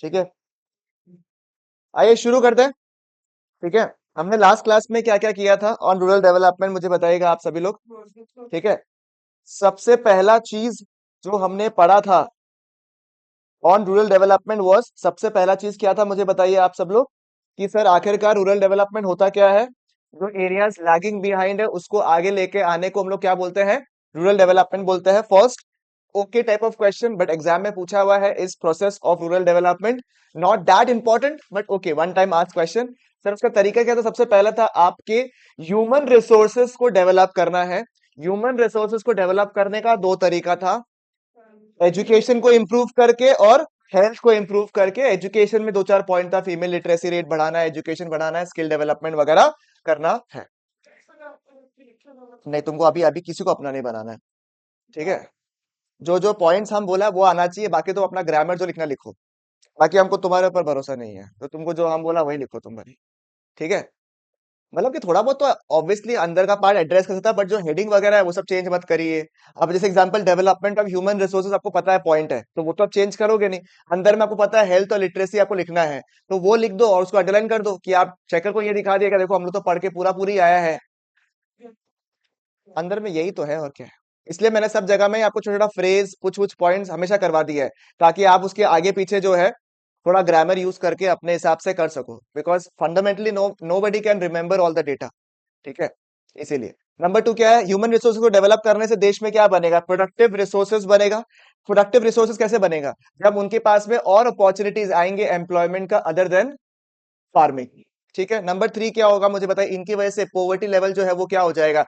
ठीक है, आइए शुरू करते हैं। ठीक है, हमने लास्ट क्लास में क्या क्या किया था ऑन रूरल डेवलपमेंट, मुझे बताइएगा आप सभी लोग। ठीक है, सबसे पहला चीज जो हमने पढ़ा था ऑन रूरल डेवलपमेंट वाज, सबसे पहला चीज क्या था मुझे बताइए आप सब लोग, कि सर आखिरकार रूरल डेवलपमेंट होता क्या है। जो एरियाज लैगिंग बिहाइंड है उसको आगे लेके आने को हम लोग क्या बोलते हैं, रूरल डेवलपमेंट बोलते हैं। First okay type of question, but exam में पूछा हुआ है इस process of rural development, not that important but okay one time ask question. Sir उसका तरीका क्या था, सबसे पहला था आपके ह्यूमन रिसोर्सेस को डेवलप करना है। ह्यूमन रिसोर्सेस को डेवलप करने का दो तरीका था, एजुकेशन को इम्प्रूव करके और हेल्थ को इम्प्रूव करके। एजुकेशन में दो चार पॉइंट था, फीमेल लिटरेसी रेट बढ़ाना है, एजुकेशन बढ़ाना है, स्किल डेवलपमेंट वगैरह करना है। नहीं, तुमको अभी अभी किसी को अपना नहीं बनाना है। ठीक है, जो जो पॉइंट्स हम बोला वो आना चाहिए, बाकी तो अपना ग्रामर जो लिखना लिखो। बाकी हमको तुम्हारे ऊपर भरोसा नहीं है, तो तुमको जो हम बोला वही लिखो तुम भाई। ठीक है, मतलब कि थोड़ा बहुत तो ऑब्वियसली अंदर का पार्ट एड्रेस कर सकता है, बट जो हेडिंग वगैरह है वो सब चेंज मत करिए। अब जैसे example development of human resources आपको पता है पॉइंट है, तो वो तो आप चेंज करोगे नहीं। अंदर में आपको पता है हेल्थ और लिटरेसी आपको लिखना है, तो वो लिख दो और उसको अंडरलाइन कर दो कि आप चेकर को ये दिखा दिएगा, देखो हम लोग तो पढ़ के पूरा पूरी आया है। अंदर में यही तो है और क्या है। इसलिए मैंने सब जगह में आपको छोटा छोटा फ्रेज कुछ कुछ पॉइंट्स हमेशा करवा दिया है, ताकि आप उसके आगे पीछे जो है थोड़ा ग्रामर यूज करके अपने हिसाब से कर सको, because fundamentally nobody can remember all the data. ठीक है, इसीलिए नंबर टू क्या है, ह्यूमन रिसोर्सेज को डेवलप करने से देश में क्या बनेगा, प्रोडक्टिव रिसोर्सेज बनेगा। प्रोडक्टिव रिसोर्सेज कैसे बनेगा, जब उनके पास में और अपॉर्चुनिटीज आएंगे एम्प्लॉयमेंट का अदर देन फार्मिंग। ठीक है, नंबर थ्री क्या होगा मुझे बताइए, इनकी वजह से पोवर्टी लेवल जो है वो क्या हो जाएगा,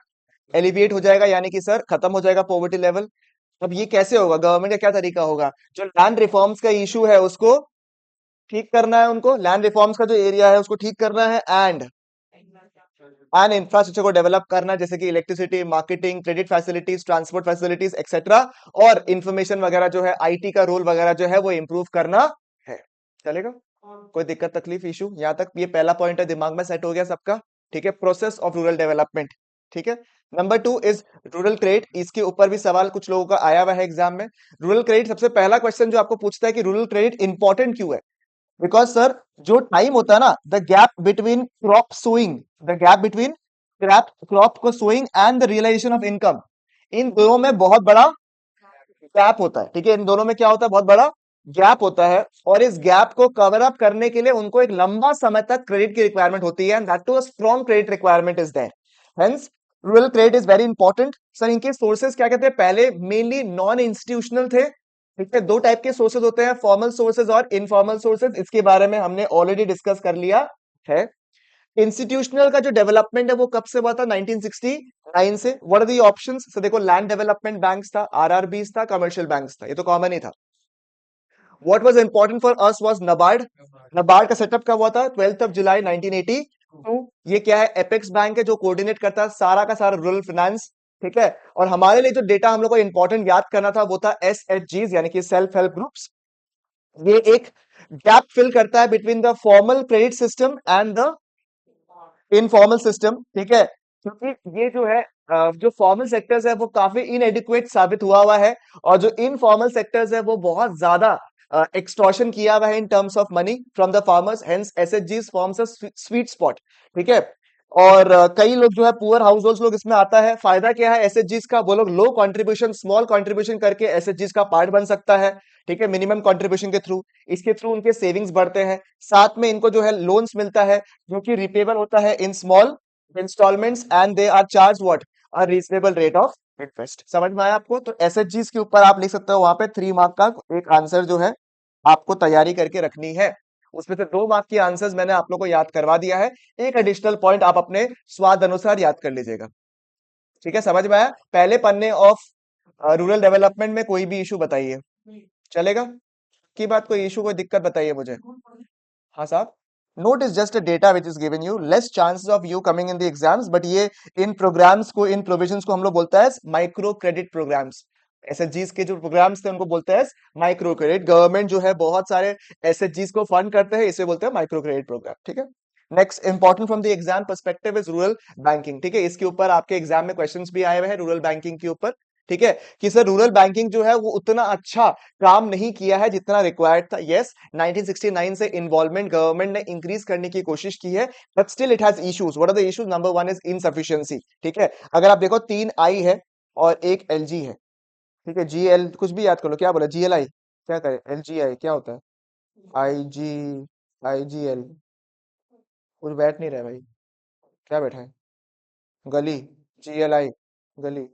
एलिविएट हो जाएगा, यानी कि सर खत्म हो जाएगा पोवर्टी लेवल। अब ये कैसे होगा, गवर्नमेंट का क्या तरीका होगा, जो लैंड रिफॉर्म्स का इशू है उसको ठीक करना है, उनको लैंड रिफॉर्म्स का जो एरिया है उसको ठीक करना है, एंड इंफ्रास्ट्रक्चर को डेवलप करना, जैसे कि electricity, marketing, credit facilities, transport facilities etcetera, और इंफॉर्मेशन वगैरह जो है, आईटी का रोल वगैरह जो है वो इंप्रूव करना है। चलेगा, कोई दिक्कत तकलीफ इशू यहाँ तक, ये पहला पॉइंट है, दिमाग में सेट हो गया सबका। ठीक है, प्रोसेस ऑफ रूरल डेवलपमेंट। ठीक है, number two is rural credit, इसके ऊपर भी सवाल कुछ लोगों का आया हुआ है एग्जाम में। रूरल क्रेडिट सबसे पहला क्वेश्चन जो आपको पूछता है कि रूरल क्रेडिट इंपॉर्टेंट क्यों है, बिकॉज सर जो टाइम होता है ना, the gap between crop sowing, the gap between crop को sowing and the realization of income, इन दोनों में बहुत बड़ा गैप होता है। ठीक है, इन दोनों में क्या होता है, बहुत बड़ा गैप होता है, और इस गैप को कवर अप करने के लिए उनको एक लंबा समय तक क्रेडिट की रिक्वायरमेंट होती है, and that to a strong credit requirement is there. Hence rural credit is very important. Sir इनके सोर्सेज क्या कहते हैं, पहले मेनली नॉन इंस्टीट्यूशनल थे। ठीक है, दो टाइप के सोर्सेज होते हैं, फॉर्मल सोर्सेज और इनफॉर्मल सोर्सेज, इसके बारे में हमने ऑलरेडी डिस्कस कर लिया है। इंस्टीट्यूशनल का जो डेवलपमेंट है वो कब से हुआ था, 1969 से। व्हाट आर दी ऑप्शंस, सो देखो लैंड डेवलपमेंट बैंक्स था, आरआरबीज था, कमर्शियल बैंक्स था, ये तो कॉमन ही था। What was important for us was NABARD. NABARD का सेटअप कब हुआ था, 12 ऑफ जुलाई 1982। ये क्या है, एपेक्स बैंक है जो कोऑर्डिनेट करता है सारा का सारा रूरल फाइनेंस। ठीक है, और हमारे लिए जो डेटा हम लोग को इंपॉर्टेंट याद करना था वो था एसएचजीज, यानी कि सेल्फ हेल्प ग्रुप्स। ये एक गैप फिल करता है between the formal credit system and the informal system. ठीक है, क्योंकि ये जो है जो फॉर्मल सेक्टर्स है वो काफी इनएडिक्वेट साबित हुआ हुआ है, और जो इनफॉर्मल सेक्टर्स है वो बहुत ज्यादा एक्सटॉर्शन किया हुआ है in terms of money from the farmers, hence एसएचजीस फॉर्म्स अ स्वीट स्पॉट। ठीक है, और कई लोग जो है पुअर हाउस होल्ड लोग इसमें आता है। फायदा क्या है एसएचजीस का, वो लोग लो कंट्रीब्यूशन, स्मॉल कंट्रीब्यूशन करके एसएचजीस का पार्ट बन सकता है। ठीक है, मिनिमम कंट्रीब्यूशन के थ्रू, इसके थ्रू उनके सेविंग्स बढ़ते हैं, साथ में इनको जो है लोन्स मिलता है जो कि रिपेबल होता है in small instalments, and they are charge what, a reasonable rate of interest. समझ में आया आपको, तो एसएचजीस के ऊपर आप लिख सकते हो, वहां पे 3 मार्क का एक आंसर जो है आपको तैयारी करके रखनी है। उसमें से 2 मार्क की आंसर्स मैंने आप लोग को याद करवा दिया है, एक एडिशनल पॉइंट आप अपने स्वाद अनुसार याद कर लीजिएगा। ठीक है, समझ में आया, पहले पन्ने ऑफ रूरल डेवलपमेंट में कोई भी इशू बताइए, चलेगा की बात, कोई इशू कोई दिक्कत बताइए मुझे। हाँ साहब, note is just a data which is given you, less chances of you coming in the exams, but ये इन प्रोग्राम्स को, इन प्रोविजंस को हम लोग बोलता है माइक्रो क्रेडिट प्रोग्राम्स। एसएचजीस के जो प्रोग्राम्स थे उनको बोलते हैं माइक्रो क्रेडिट। गवर्नमेंट जो है बहुत सारे एसएचजीस को फंड करते हैं, इसे बोलते हैं माइक्रो क्रेडिट प्रोग्राम। ठीक है, next important from the exam perspective is rural banking. ठीक है, इसके ऊपर आपके एग्जाम में क्वेश्चंस भी आए हुए हैं रूरल बैंकिंग के ऊपर। ठीक है, कि सर रूरल बैंकिंग जो है वो उतना अच्छा काम नहीं किया है जितना रिक्वायर्ड था। यस, 1969 से इन्वॉल्वमेंट गवर्नमेंट ने इंक्रीज करने की कोशिश की है, but still it has issues. What are the issues? Number one is insufficiency. ठीक है, अगर आप देखो 3 आई है और एक एलजी है। ठीक है, जीएल कुछ भी याद कर लो, क्या बोला? जीएलआई क्या करे? एलजीआई क्या होता है? IG, IGL. कुछ बैठ नहीं रहा है भाई, क्या बैठा है? गली, जीएलआई, गली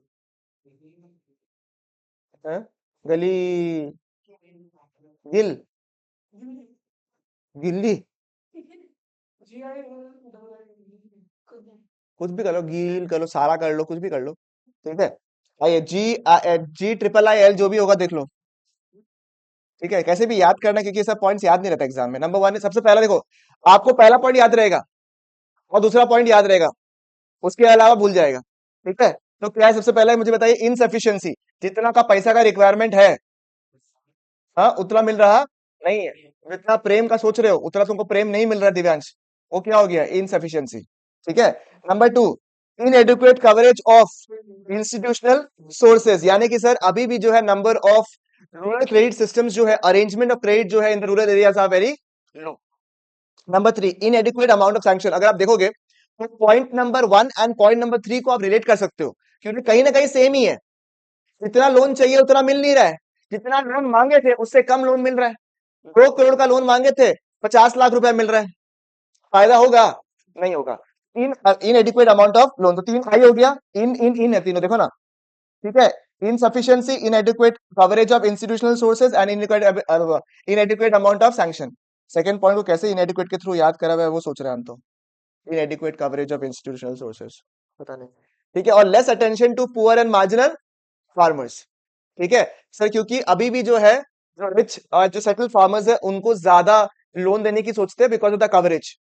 है, गली, गिल, गिल्ली, कुछ भी कर लो, गील कर लो, सारा कर लो, कुछ भी कर लो। ठीक है, आइए जी, जी ट्रिपल आई एल जो भी होगा देख लो। ठीक है, कैसे भी याद करना, क्योंकि ये सब पॉइंट्स याद नहीं रहता एग्जाम में। नंबर वन, सबसे पहला देखो, आपको पहला पॉइंट याद रहेगा और दूसरा पॉइंट याद रहेगा, उसके अलावा भूल जाएगा। ठीक है, तो क्या है सबसे पहले मुझे बताइए, इनसफिशियंसी। जितना का पैसा का रिक्वायरमेंट है, हाँ, उतना मिल रहा नहीं है। जितना प्रेम का सोच रहे हो उतना तुमको प्रेम नहीं मिल रहा दिव्यांश, वो क्या हो गया? इनसफिशियंसी। ठीक है, number two, inadequate coverage of institutional sources, यानी कि सर अभी भी जो है number of rural credit systems जो है, अरेंजमेंट ऑफ क्रेडिट जो है in the rural areas are very low. Number three, inadequate amount of sanction. अगर आप देखोगे तो point number one and point number three को आप रिलेट कर सकते हो, क्योंकि कहीं ना कहीं सेम ही है। जितना लोन चाहिए उतना मिल नहीं रहा है, जितना लोन मांगे थे उससे कम लोन मिल रहा है। 2 करोड़ का लोन मांगे थे, 50 लाख रुपया मिल रहा है। फायदा होगा? नहीं होगा। इन एडिक्वेट अमाउंट ऑफ लोन, तो 3 आई हो गया। इन है तीनों, देखो ना। ठीक है, insufficiency, इनएडिक्वेट coverage of institutional sources and इनएडिक्वेट amount of sanction. Second point को कैसे इनएडिक्वेट के थ्रू याद करा हुआ है वो सोच रहे हैं हम तो। Inadequate coverage of institutional sources, पता नहीं। ठीक है, और less attention to poor and marginal farmers. ठीक है सर, क्योंकि अभी भी जो है, जो रिच और जो सेटल फार्मर्स है उनको ज्यादा लोन देने की सोचते हैं because of the coverage.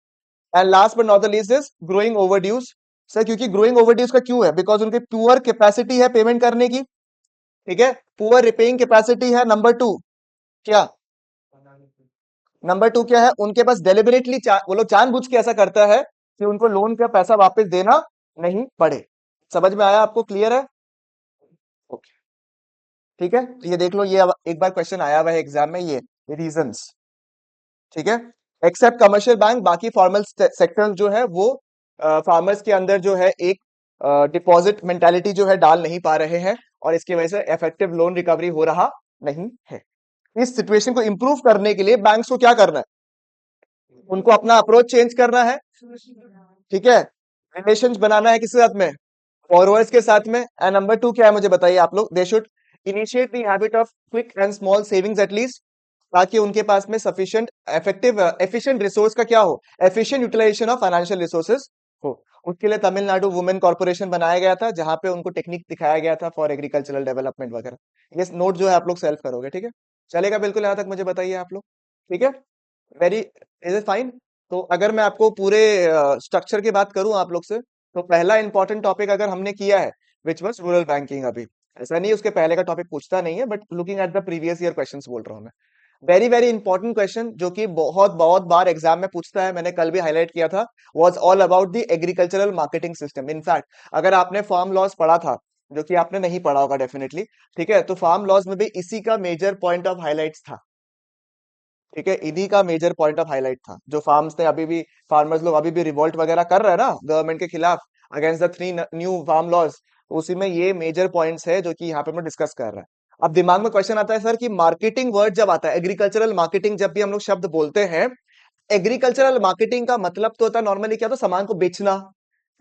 And last but not the least is growing overdues. Sir क्योंकि ग्रोइंग ओवरड्यूज का क्यों है? बिकॉज उनके पुअर कैपेसिटी है पेमेंट करने की। ठीक है, पुअर रिपेइंग कैपेसिटी है। नंबर टू क्या? नंबर टू क्या है? उनके पास डेलिबरेटली वो लोग जानबूझ के ऐसा करता है कि उनको लोन का पैसा वापस देना नहीं पड़े। समझ में आया आपको? क्लियर है? ओके, ठीक है, तो ये देख लो, ये अब एक बार क्वेश्चन आया हुआ है एग्जाम में, ये रीजंस। ठीक है, एक्सेप्ट कमर्शियल बैंक, बाकी फॉर्मल सेक्टर जो है वो फार्मर्स के अंदर जो है एक डिपॉजिट मेंटालिटी जो है डाल नहीं पा रहे हैं, और इसकी वजह से इफेक्टिव लोन रिकवरी हो रहा नहीं है। इस सिचुएशन को इंप्रूव करने के लिए बैंक्स को क्या करना है? उनको अपना अप्रोच चेंज करना है। ठीक है, रिलेशन बनाना है किसके साथ में? फॉरवर्ड्स के साथ में। एंड नंबर टू क्या है मुझे बताइए आप लोग? They should initiate the habit of quick and small savings at least, ताकि उनके पास में सफिशिएंट इफेक्टिव एफिशिएंट रिसोर्स का क्या हो? Efficient utilisation of financial resources हो। उसके लिए तमिलनाडु वुमेन कॉर्पोरेशन बनाया गया था, जहां पे उनको टेक्निक दिखाया गया था फॉर एग्रीकल्चरल डेवलपमेंट वगैरह। ये नोट जो है आप लोग सेल्फ करोगे, ठीक है? चलेगा बिल्कुल, यहाँ तक मुझे बताइए आप लोग। ठीक है, वेरी, इज इट फाइन? तो अगर मैं आपको पूरे स्ट्रक्चर की बात करूं आप लोग से, तो पहला इंपॉर्टेंट टॉपिक अगर हमने किया है, विच वाज रूरल बैंकिंग। अभी ऐसा नहीं उसके पहले का टॉपिक पूछता नहीं है, but looking at the previous year questions बोल रहा हूं मैं। वेरी वेरी इंपॉर्टेंट क्वेश्चन जो कि बहुत बहुत बार एग्जाम में पूछता है, मैंने कल भी हाईलाइट किया था, was all about the agricultural marketing system. In fact अगर आपने फार्म लॉज पढ़ा था, जो कि आपने नहीं पढ़ा होगा डेफिनेटली, ठीक है, तो फार्म लॉज में भी इसी का मेजर पॉइंट ऑफ हाईलाइट्स था। ठीक है, इन्हीं का मेजर पॉइंट ऑफ हाईलाइट था। जो फार्म्स थे अभी भी, फार्मर्स लोग अभी भी रिवोल्ट वगैरह कर रहे हैं ना गवर्नमेंट के खिलाफ, against the 3 new farm laws, उसी में ये मेजर पॉइंट्स है जो कि यहाँ पे हम डिस्कस कर रहे हैं। अब दिमाग में क्वेश्चन आता है सर कि मार्केटिंग वर्ड जब आता है, एग्रीकल्चरल मार्केटिंग जब भी हम लोग शब्द बोलते हैं, एग्रीकल्चरल मार्केटिंग का मतलब तो होता है नॉर्मली क्या? तो सामान को बेचना,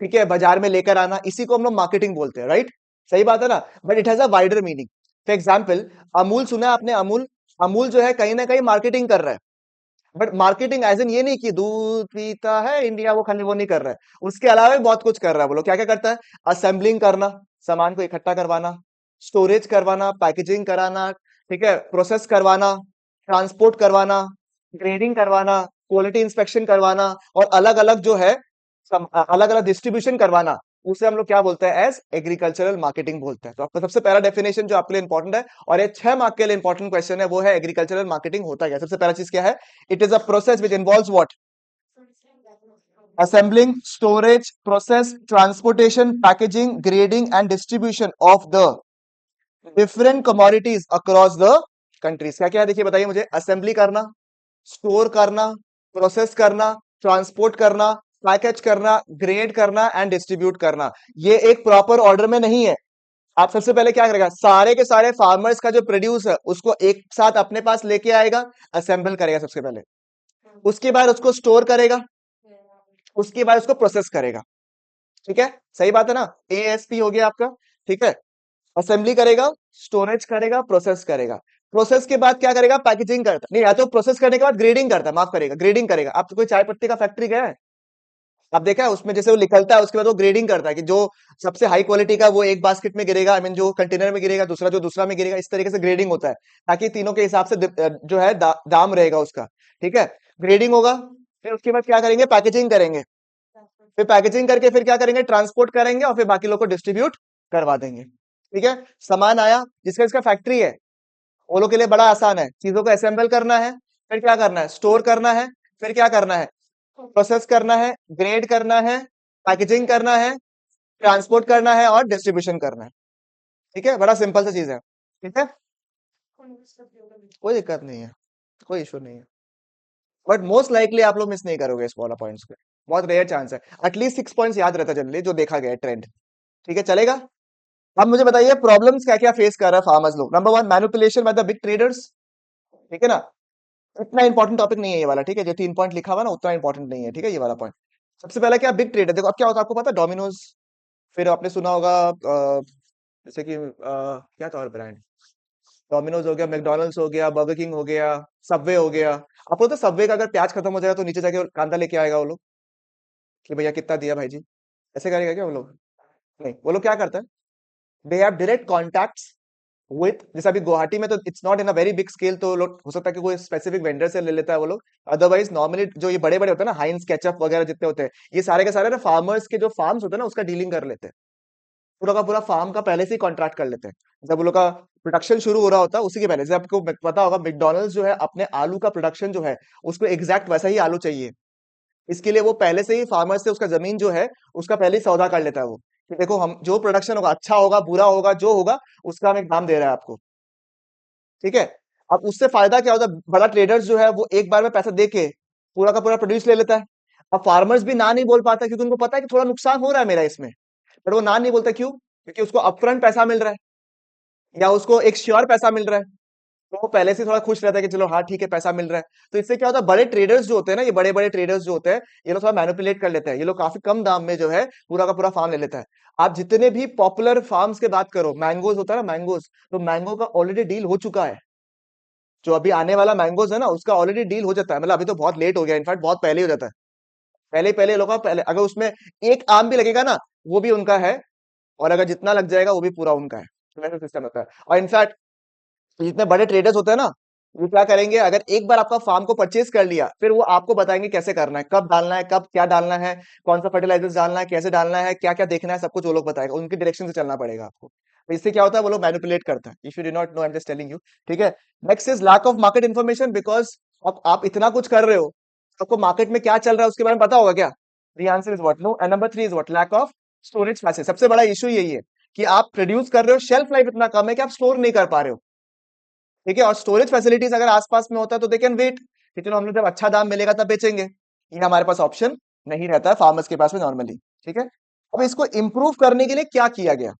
ठीक है, बाजार में लेकर आना, इसी को हम लोग मार्केटिंग बोलते हैं, राइट? सही बात है ना? But it has a wider meaning. For example, Amul सुना है आपने? अमूल, अमूल जो है कहीं ना कहीं मार्केटिंग कर रहा है, बट मार्केटिंग एज इन ये नहीं कि दूध पीता है इंडिया, वो खाली वो नहीं कर रहा है, उसके अलावा भी बहुत कुछ कर रहा है। बोलो क्या क्या करता है? असेंबलिंग करना, सामान को इकट्ठा करवाना, स्टोरेज करवाना, पैकेजिंग कराना, ठीक है, प्रोसेस करवाना, ट्रांसपोर्ट करवाना, ग्रेडिंग करवाना, क्वालिटी इंस्पेक्शन करवाना, और अलग अलग जो है अलग अलग डिस्ट्रीब्यूशन करवाना, उसे हम लोग क्या बोलते हैं? एज एग्रीकल्चरल मार्केटिंग बोलते हैं। तो आपका सबसे पहला डेफिनेशन जो आपके लिए इंपॉर्टेंट है, और ये 6 मार्क के लिए इंपॉर्टेंट क्वेश्चन है, वो है एग्रीकल्चरल मार्केटिंग होता क्या? सबसे पहला चीज क्या है? It is a process which involves what? assembling, storage, process, transportation, packaging, grading and distribution of the different commodities across the countries. क्या क्या है देखिए, बताइए मुझे। असेंबली करना, स्टोर करना, प्रोसेस करना, ट्रांसपोर्ट करना, पैकेज करना, ग्रेड करना एंड डिस्ट्रीब्यूट करना। ये एक प्रॉपर ऑर्डर में नहीं है। आप सबसे पहले क्या करेगा, सारे के सारे फार्मर्स का जो प्रोड्यूस है उसको एक साथ अपने पास लेके आएगा, असेंबल करेगा सबसे पहले, उसके बाद उसको स्टोर करेगा, उसके बाद उसको प्रोसेस करेगा। ठीक है, सही बात है ना। एएसपी हो गया आपका। ठीक है, असेंबली करेगा, स्टोरेज करेगा, प्रोसेस करेगा। प्रोसेस के बाद क्या करेगा, पैकेजिंग करता नहीं, या तो प्रोसेस करने के बाद ग्रेडिंग करता है, माफ करेगा, ग्रेडिंग करेगा। आप तो कोई चाय पत्ती का फैक्ट्री गया है, आप देखा है उसमें जैसे वो निकलता है उसके बाद वो ग्रेडिंग करता है कि जो सबसे हाई क्वालिटी का वो एक बास्केट में गिरेगा, आई मीन जो कंटेनर में गिरेगा, दूसरा जो दूसरा में गिरेगा, इस तरीके से ग्रेडिंग होता है ताकि तीनों के हिसाब से जो है दाम रहेगा उसका। ठीक है, ग्रेडिंग होगा। फिर उसके बाद क्या करेंगे, पैकेजिंग करेंगे। फिर पैकेजिंग करके फिर क्या करेंगे, ट्रांसपोर्ट करेंगे और फिर बाकी लोग को डिस्ट्रीब्यूट करवा देंगे। ठीक है, सामान आया, जिसका इसका फैक्ट्री है, वो लोग के लिए बड़ा आसान है, चीजों को असेंबल करना है, फिर क्या करना है, स्टोर करना है, फिर क्या करना है, प्रोसेस करना है, ग्रेड करना है, पैकेजिंग करना है, ट्रांसपोर्ट करना है और डिस्ट्रीब्यूशन करना है। ठीक है, बड़ा सिंपल सा चीज है। ठीक है, कोई दिक्कत नहीं है, कोई इशू नहीं है। बट मोस्ट लाइकली आप लोग मिस नहीं करोगे इस वाला पॉइंट्स को, बहुत रेयर चांस है। एटलीस्ट 6 पॉइंट्स याद रहता है जनरली जो देखा गया है ट्रेंड। ठीक है, चलेगा। अब मुझे बताइए प्रॉब्लम्स क्या क्या फेस कर रहा है फार्मर्स लोग। Number one, manipulation by the big traders. ठीक है ना, इतना इंपॉर्टेंट टॉपिक नहीं है ये वाला। ठीक है, जो 3 पॉइंट लिखा हुआ ना उतना इंपॉर्टेंट नहीं है। ठीक है, ये वाला पॉइंट सबसे पहले क्या, बिग ट्रेडर। देखो अब क्या होता है आपको पता है, डोमिनोज, फिर आपने सुना होगा जैसे कि क्या था और ब्रांड, डोमिनोज हो गया, मैकडोनल्ड्स हो गया, बर्गर किंग हो गया, सबवे हो गया। आपको तो सबवे का अगर प्याज खत्म हो जाएगा तो नीचे जाके कांदा लेके आएगा वो लोग कि भैया कितना दिया भाई जी, ऐसे करेगा क्या वो लोग? नहीं, वो लोग क्या करता है, they have direct contacts with, जैसे अभी गुवाहाटी में तो it's not in a very big scale, तो लोग हो सकता है कि कोई स्पेसिफिक वेंडर से ले लेता है वो लोग। अदरवाइज नॉर्मली जो ये बड़े बड़े होते हैं ना, हाइंस केचप वगैरह जितने होते हैं, ये सारे के सारे ना फार्मर्स के जो फार्म्स होते हैं ना उसका डीलिंग कर लेते हैं, पूरा का पूरा फार्म का पहले से ही कॉन्ट्रैक्ट कर लेते हैं। जब वो लोग का प्रोडक्शन शुरू हो रहा होता है उसी के पहले से, आपको पता होगा मैकडोनल्ड्स जो है अपने आलू का प्रोडक्शन जो है उसको एग्जैक्ट वैसा ही आलू चाहिए, इसके लिए वो पहले से ही फार्मर से उसका जमीन जो है उसका पहले ही सौदा कर लेता है वो, कि देखो हम जो प्रोडक्शन होगा, अच्छा होगा बुरा होगा जो होगा, उसका हम एक दाम दे रहा है आपको। ठीक है, अब उससे फायदा क्या होता है, बड़ा ट्रेडर्स जो है वो एक बार में पैसा दे के पूरा का पूरा प्रोड्यूस ले लेता है। अब फार्मर्स भी ना नहीं बोल पाता क्योंकि उनको पता है कि थोड़ा नुकसान हो रहा है मेरा इसमें, पर वो ना नहीं बोलता, क्यों? क्योंकि उसको अपफ्रंट पैसा मिल रहा है या उसको एक श्योर पैसा मिल रहा है, तो वो पहले से थोड़ा खुश रहता है कि चलो हाँ ठीक है पैसा मिल रहा है। तो इससे क्या होता है, बड़े ट्रेडर्स जो होते हैं ना, ये बड़े बड़े ट्रेडर्स जो होते हैं, ये लोग थोड़ा मैनिपुलेट कर लेते हैं, ये लोग काफी कम दाम में जो है पूरा का पूरा फार्म ले लेता है। आप जितने भी पॉपुलर फार्म्स की बात करो, मैंगोज होता है ना, मैंगोज, तो मैंगो का ऑलरेडी डील हो चुका है। जो अभी आने वाला मैंगोज है ना उसका ऑलरेडी डील हो जाता है, मतलब अभी तो बहुत लेट हो गया, इनफैक्ट बहुत पहले ही हो जाता है। पहले पहले लोग का पहले, अगर उसमें एक आम भी लगेगा ना वो भी उनका है, और अगर जितना लग जाएगा वो भी पूरा उनका है। तो वैसा सिस्टम होता है। और इनफैक्ट जितने बड़े ट्रेडर्स होते हैं ना, वो क्या करेंगे, अगर एक बार आपका फार्म को परचेज कर लिया, फिर वो आपको बताएंगे कैसे करना है, कब डालना है, कब क्या डालना है, कौन सा फर्टिलाइजर्स डालना है, कैसे डालना है, क्या क्या देखना है, सब कुछ वो लोग बताएगा, उनकी डायरेक्शन से चलना पड़ेगा आपको। तो इससे क्या होता है, वो लोग मैनिपुलेट करता है। If you do not know, I am just telling you. ठीक है, next is lack of market information, because अब आप इतना कुछ कर रहे हो, आपको मार्केट में क्या चल रहा है उसके बारे में पता होगा क्या? The answer is what, no. And number 3 is what, lack of storage facility. सबसे बड़ा इशू यही है कि आप प्रोड्यूस कर रहे हो, शेल्फ लाइफ इतना कम है कि आप स्टोर नहीं कर पा रहे हो। ठीक है, और स्टोरेज फैसिलिटीज अगर आसपास में होता है तो दे कैन वेट, कि चलो हम लोग जब अच्छा दाम मिलेगा तब बेचेंगे। ये हमारे पास ऑप्शन नहीं रहता है फार्मर्स के पास में नॉर्मली। ठीक है, अब इसको इंप्रूव करने के लिए क्या किया गया,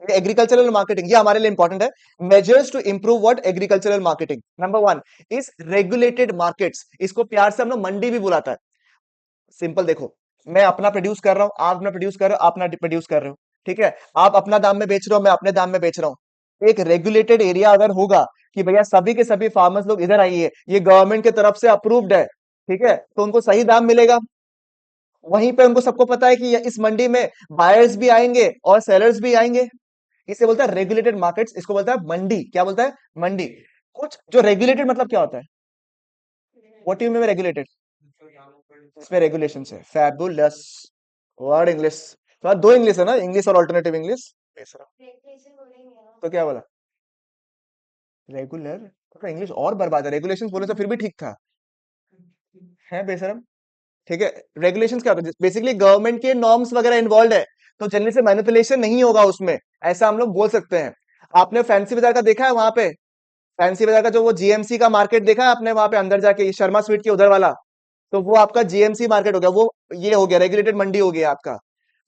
एग्रीकल्चरल मार्केटिंग, ये हमारे लिए इंपॉर्टेंट है। Measures to improve what, agricultural marketing. Number 1 is regulated markets, इसको प्यार से हम लोग मंडी भी बुलाता है। सिंपल देखो, मैं अपना प्रोड्यूस कर रहा हूँ, आप अपना प्रोड्यूस कर रहे हो, आप अपना प्रोड्यूस कर रहे हो। ठीक है, आप अपना दाम में बेच रहे हो, मैं अपने दाम में बेच रहा हूँ। एक रेगुलेटेड एरिया अगर होगा कि भैया सभी के सभी फार्मर्स लोग इधर आइए, ये गवर्नमेंट की तरफ से अप्रूव्ड है, ठीक है, तो उनको सही दाम मिलेगा। वहीं पे उनको सबको पता है कि इस मंडी में बायर्स भी आएंगे और सेलर्स भी आएंगे। इसे बोलता है रेगुलेटेड मार्केट्स, इसको बोलता है मंडी। क्या बोलता है? मंडी। कुछ जो रेगुलेटेड मतलब क्या होता है, what you mean by regulated? इसमें रेगुलेशन है, फैबुलस वर्ड इंग्लिश। तो दो इंग्लिश है ना, इंग्लिश और ऑल्टरनेटिव इंग्लिश। तो क्या बोला, रेगुलर? तो इंग्लिश और बर्बाद है, रेगुलेशंस बोले तो फिर भी ठीक था, है बेशरम। ठीक है, रेगुलेशंस क्या होता है, बेसिकली गवर्नमेंट के नॉर्म्स वगैरह इन्वॉल्व है, तो जनरली से मैनिपुलेशन नहीं होगा उसमें, ऐसा हम लोग बोल सकते हैं। आपने फैंसी बाजार का देखा है वहां पे? फैंसी बाजार का जो वो जीएमसी का मार्केट देखा है आपने वहां पे अंदर जाके, ये शर्मा स्वीट के उधर वाला? तो वो आपका जीएमसी मार्केट हो गया वो। ये हो गया रेगुलेटेड मंडी हो गया आपका।